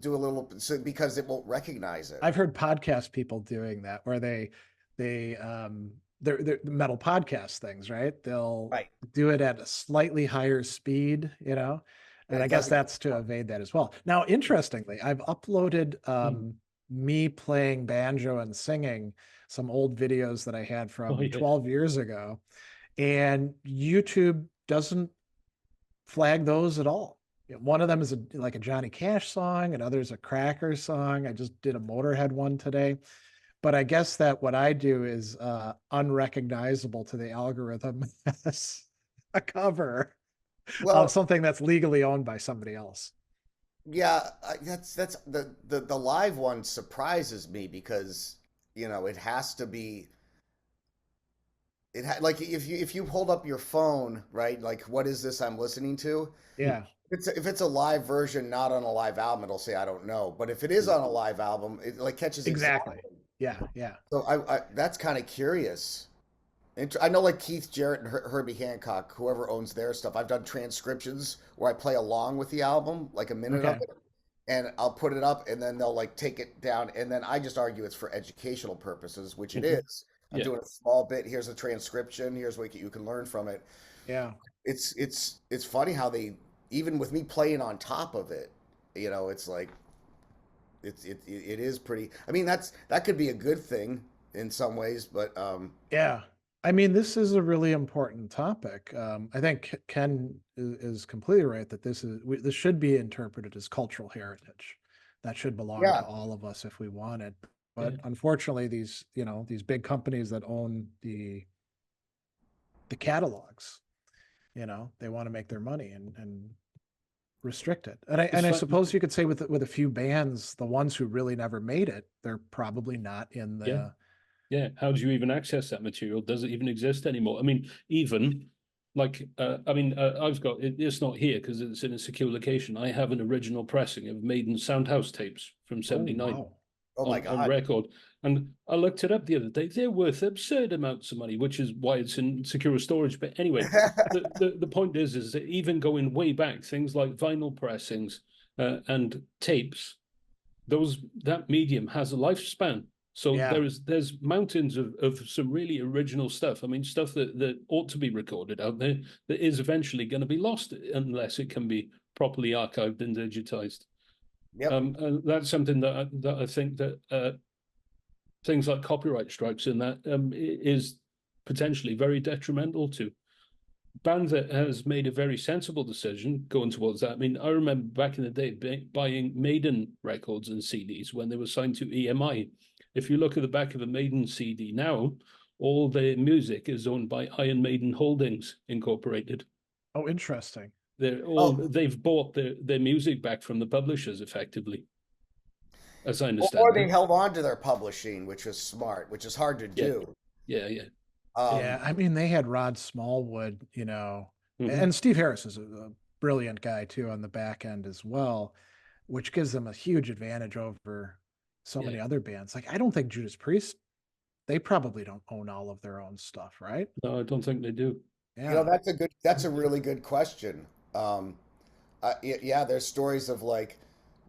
Speaker 3: do a little so because it won't recognize it.
Speaker 1: I've heard podcast people doing that where they're metal podcast things, right? They'll
Speaker 3: Right.
Speaker 1: do it at a slightly higher speed, you know,
Speaker 3: And
Speaker 1: and I
Speaker 3: it
Speaker 1: guess
Speaker 3: doesn't.
Speaker 1: that's to evade that as well. Now, interestingly, I've uploaded me playing banjo and singing some old videos that I had
Speaker 2: Oh,
Speaker 1: from
Speaker 2: yeah.
Speaker 1: 12 years ago, and YouTube doesn't flag those at all. One of them is like a Johnny Cash song, another is a Cracker song. I just did a Motorhead one today. But I guess that what I do is unrecognizable to the algorithm as a cover of
Speaker 3: Well,
Speaker 1: something that's legally owned by somebody else.
Speaker 3: yeah, that's the live one surprises me because it has to be like if you hold up your phone, right? Like, what is this I'm listening to?
Speaker 1: Yeah,
Speaker 3: If it's a live version, not on a live album, it'll say I don't know. But if it is on a live album, it like catches
Speaker 1: exactly.
Speaker 3: exactly.
Speaker 1: Yeah, yeah.
Speaker 3: So I that's kind of curious. I know like Keith Jarrett and Herbie Hancock, whoever owns their stuff. I've done transcriptions where I play along with the album, like a minute of
Speaker 1: Okay.
Speaker 3: it, and I'll put it up, and then they'll like take it down, and then I just argue it's for educational purposes, which it
Speaker 2: Mhm.
Speaker 3: is. I'm
Speaker 2: Yeah.
Speaker 3: doing a small bit. Here's a transcription. Here's what you can learn from it.
Speaker 1: Yeah.
Speaker 3: It's funny how they even with me playing on top of it, it's like it is pretty. I mean, that could be a good thing in some ways, but
Speaker 1: Yeah. I mean, this is a really important topic. I think Ken is completely right that this should be interpreted as cultural heritage. That should belong
Speaker 3: yeah,
Speaker 1: to all of us if we want it.
Speaker 2: Yeah.
Speaker 1: But unfortunately, these big companies that own the catalogs, they want to make their money and restrict it. And I
Speaker 2: It's fun.
Speaker 1: suppose you could say with a few bands, the ones who really never made it, they're probably not in
Speaker 2: Yeah.
Speaker 1: the
Speaker 2: Yeah. How do you even access that material? Does it even exist anymore? I mean, even like, I've got it's not here because it's in a secure location. I have an original pressing of Maiden Soundhouse tapes from
Speaker 1: oh
Speaker 2: '79
Speaker 1: wow.
Speaker 3: oh my
Speaker 2: on
Speaker 3: God.
Speaker 2: record. And I looked it up the other day. They're worth absurd amounts of money, which is why it's in secure storage. But anyway, the point is that even going way back, things like vinyl pressings and tapes, that medium has a lifespan. So
Speaker 1: Yeah.
Speaker 2: there's mountains of some really original stuff. I mean, stuff that ought to be recorded out there that is eventually going to be lost unless it can be properly archived and digitized.
Speaker 3: Yep.
Speaker 2: And that's something that I think that things like copyright strikes and that is potentially very detrimental to. Band that has made a very sensible decision going towards that. I mean, I remember back in the day buying Maiden records and CDs when they were signed to EMI. If you look at the back of a Maiden CD now, all their music is owned by Iron Maiden Holdings Incorporated.
Speaker 1: Oh, interesting.
Speaker 2: They've bought their music back from the publishers effectively, as I
Speaker 3: Or
Speaker 2: understand
Speaker 3: they
Speaker 2: it.
Speaker 3: held on to their publishing, which was smart, which is hard to
Speaker 2: Yeah,
Speaker 3: do.
Speaker 2: yeah.
Speaker 1: Yeah, I mean, they had Rod Smallwood,
Speaker 2: Mhm.
Speaker 1: and Steve Harris is a brilliant guy too on the back end as well, which gives them a huge advantage over so many
Speaker 2: Yeah.
Speaker 1: other bands. Like, I don't think Judas Priest, they probably don't own all of their own stuff, right?
Speaker 2: No, I don't think they do.
Speaker 1: Yeah.
Speaker 3: That's a really good question. Yeah, there's stories of like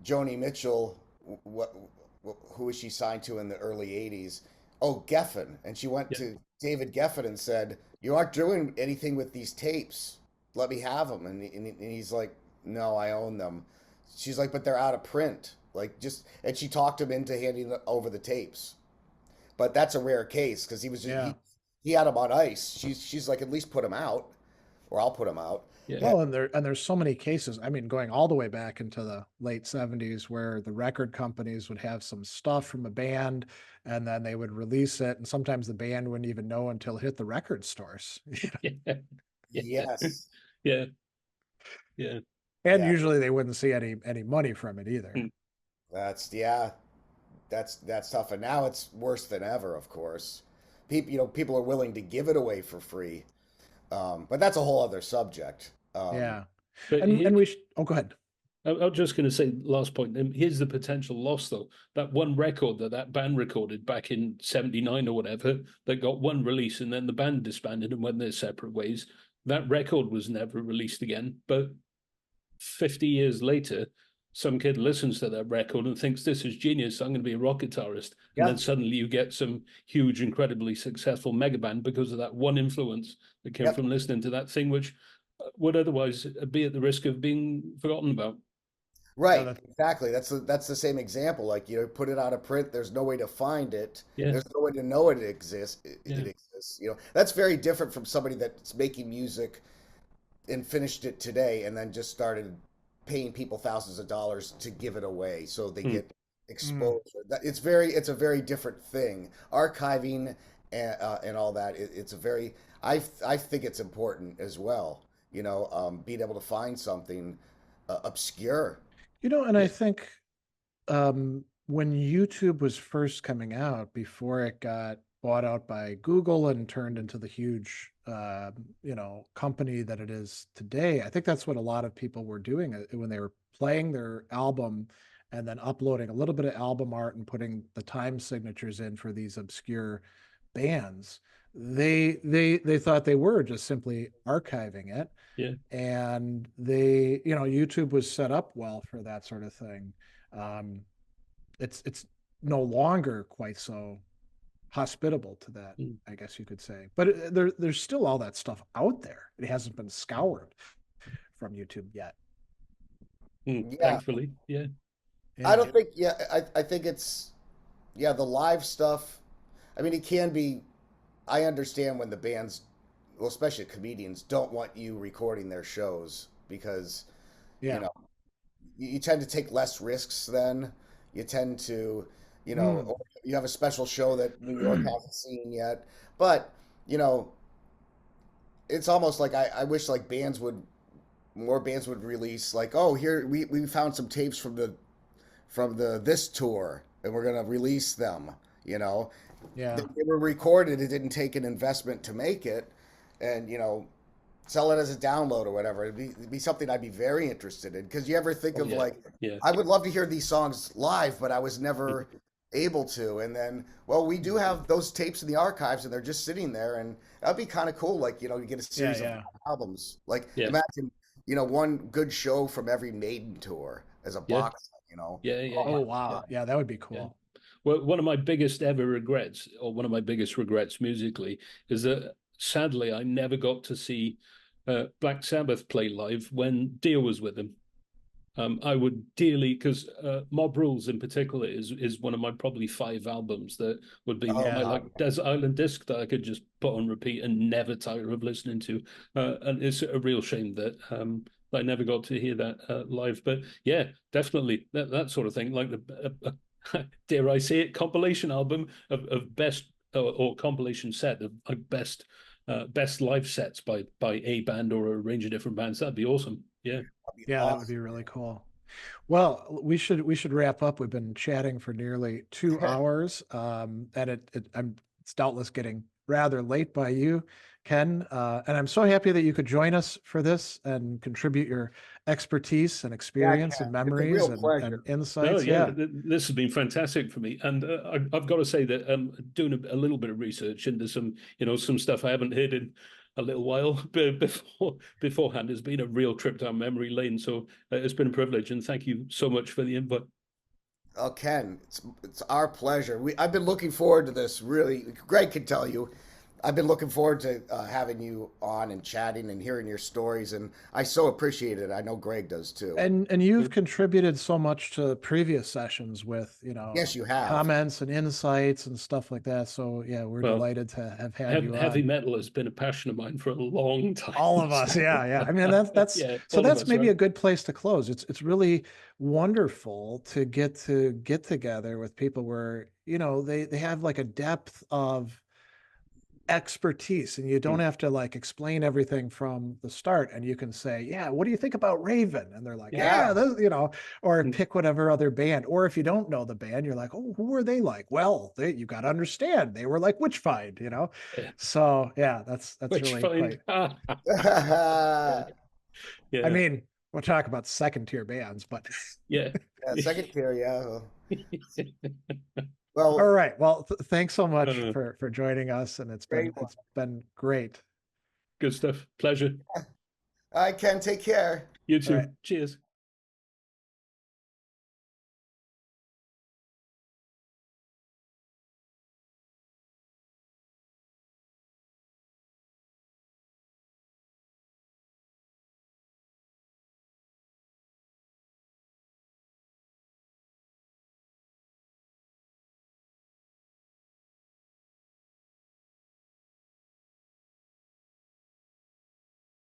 Speaker 3: Joni Mitchell, what who was she signed to in the early '80s? oh, Geffen, and she went
Speaker 2: Yeah.
Speaker 3: to David Geffen and said, "You aren't doing anything with these tapes. Let me have them." And he's like, "No, I own them." She's like, "But they're out of print." Like just, and she talked him into handing over the tapes. But that's a rare case because he was just,
Speaker 1: Yeah.
Speaker 3: he had them on ice. She's like, at least put them out, or I'll put them out.
Speaker 2: Yeah.
Speaker 3: And
Speaker 1: Well, there's so many cases. I mean, going all the way back into the late 70s where the record companies would have some stuff from a band and then they would release it. And sometimes the band wouldn't even know until it hit the record stores.
Speaker 2: Yeah. Yeah.
Speaker 3: yes,
Speaker 2: Yeah. Yeah.
Speaker 1: And
Speaker 3: yeah,
Speaker 1: usually they wouldn't see any money from it either.
Speaker 2: Mm.
Speaker 3: that's yeah, that's tough. And now it's worse than ever. Of course, people are willing to give it away for free. But that's a whole other subject.
Speaker 1: Yeah.
Speaker 2: But
Speaker 1: And we oh, go ahead.
Speaker 2: I was just going to say, last point. Here's the potential loss, though. That one record that band recorded back in '79 or whatever, that got one release, and then the band disbanded and went their separate ways. That record was never released again. But 50 years later, some kid listens to that record and thinks, this is genius, I'm going to be a rock guitarist. And
Speaker 3: Yeah.
Speaker 2: then suddenly you get some huge, incredibly successful mega band because of that one influence that came
Speaker 3: Yep.
Speaker 2: from listening to that thing, which would otherwise be at the risk of being forgotten about.
Speaker 3: Right,
Speaker 1: that-
Speaker 3: exactly. That's the same example. Like, put it out of print. There's no way to find it.
Speaker 2: Yeah.
Speaker 3: There's no way to know it exists.
Speaker 2: Yeah.
Speaker 3: It exists. That's very different from somebody that's making music and finished it today, and then just started paying people thousands of dollars to give it away so they get exposure. It's a very different thing. Archiving and all that. It's a very. I think it's important as well. Being able to find something obscure.
Speaker 1: And I think when YouTube was first coming out, before it got bought out by Google and turned into the huge, company that it is today, I think that's what a lot of people were doing when they were playing their album and then uploading a little bit of album art and putting the time signatures in for these obscure bands. They thought they were just simply archiving it.
Speaker 2: Yeah.
Speaker 1: And YouTube was set up well for that sort of thing. It's no longer quite so hospitable to that, I guess you could say. But there's still all that stuff out there. It hasn't been scoured from YouTube yet.
Speaker 3: Yeah.
Speaker 2: Thankfully, yeah.
Speaker 3: I don't think. Yeah, I think it's. Yeah, the live stuff. I mean, it can be. I understand when the bands, well, especially comedians, don't want you recording their shows because,
Speaker 1: Yeah.
Speaker 3: you tend to take less risks then. You tend to, or you have a special show that New York hasn't seen yet. But, it's almost like I wish like more bands would release like, oh, here we found some tapes from the this tour and we're gonna release them.
Speaker 1: Yeah.
Speaker 3: They were recorded. It didn't take an investment to make it, and sell it as a download or whatever. It'd be something I'd be very interested in. Because you ever think of like, I would love to hear these songs live, but I was never able to. And then, well, we do have those tapes in the archives, and they're just sitting there, and that'd be kind of cool. Like, you get a series of albums. Like, imagine, one good show from every Maiden tour as a box.
Speaker 2: Yeah.
Speaker 1: Oh wow, yeah, that would be cool.
Speaker 2: Yeah. Well, one of my biggest ever regrets, or one of my biggest regrets musically, is that sadly I never got to see Black Sabbath play live when Dio was with them. I would dearly, because Mob Rules in particular is one of my probably 5 albums that would be my like Desert Island disc that I could just put on repeat and never tire of listening to. And it's a real shame that I never got to hear that live. But yeah, definitely that sort of thing, like the dare I say it, compilation album of best or compilation set of best live sets by a band or a range of different bands. That'd be awesome. Yeah.
Speaker 1: Yeah, that would be really cool. Well, we should wrap up. We've been chatting for nearly 2 hours, and it's doubtless getting rather late by you, Ken. And I'm so happy that you could join us for this and contribute your expertise and experience and memories and insights.
Speaker 2: This has been fantastic for me, and I've got to say that doing a little bit of research into some stuff I haven't heard in a little while beforehand has been a real trip down memory lane. So it's been a privilege, and thank you so much for the invite.
Speaker 3: Ken, it's our pleasure. I've been looking forward to this. Really, Greg can tell you, I've been looking forward to having you on and chatting and hearing your stories, and I so appreciate it. I know Greg does too.
Speaker 1: And you've contributed so much to previous sessions with,
Speaker 3: Yes, you have.
Speaker 1: comments and insights and stuff like that. So yeah, we're
Speaker 2: Well,
Speaker 1: delighted to have had you
Speaker 2: Heavy
Speaker 1: on.
Speaker 2: metal has been a passion of mine for a long time.
Speaker 1: All of us, yeah. I mean, that's
Speaker 2: Yeah,
Speaker 1: so
Speaker 2: all of
Speaker 1: that's
Speaker 2: us,
Speaker 1: maybe
Speaker 2: right?
Speaker 1: a good place to close. It's really wonderful to get together with people where, they have like a depth of expertise, and you don't have to like explain everything from the start, and you can say, yeah, what do you think about Raven? And they're like,
Speaker 3: Yeah.
Speaker 1: this, or
Speaker 2: Mm.
Speaker 1: pick whatever other band. Or if you don't know the band, you're like, oh, who are they like? Well, you got to understand, they were like Witchfynde,
Speaker 2: Yeah.
Speaker 1: so yeah, that's really
Speaker 2: Witchfynde.
Speaker 1: quite.
Speaker 2: Yeah.
Speaker 1: I mean, we'll talk about second tier bands, but
Speaker 2: Yeah.
Speaker 3: Yeah, second tier, yeah.
Speaker 1: all
Speaker 3: Well,
Speaker 1: right. Well, thanks so much
Speaker 2: Uh,
Speaker 1: for joining us, and it's
Speaker 3: Great
Speaker 1: been great.
Speaker 2: Good stuff. Pleasure.
Speaker 3: I can take care.
Speaker 2: You
Speaker 1: All
Speaker 2: too.
Speaker 1: right.
Speaker 2: Cheers.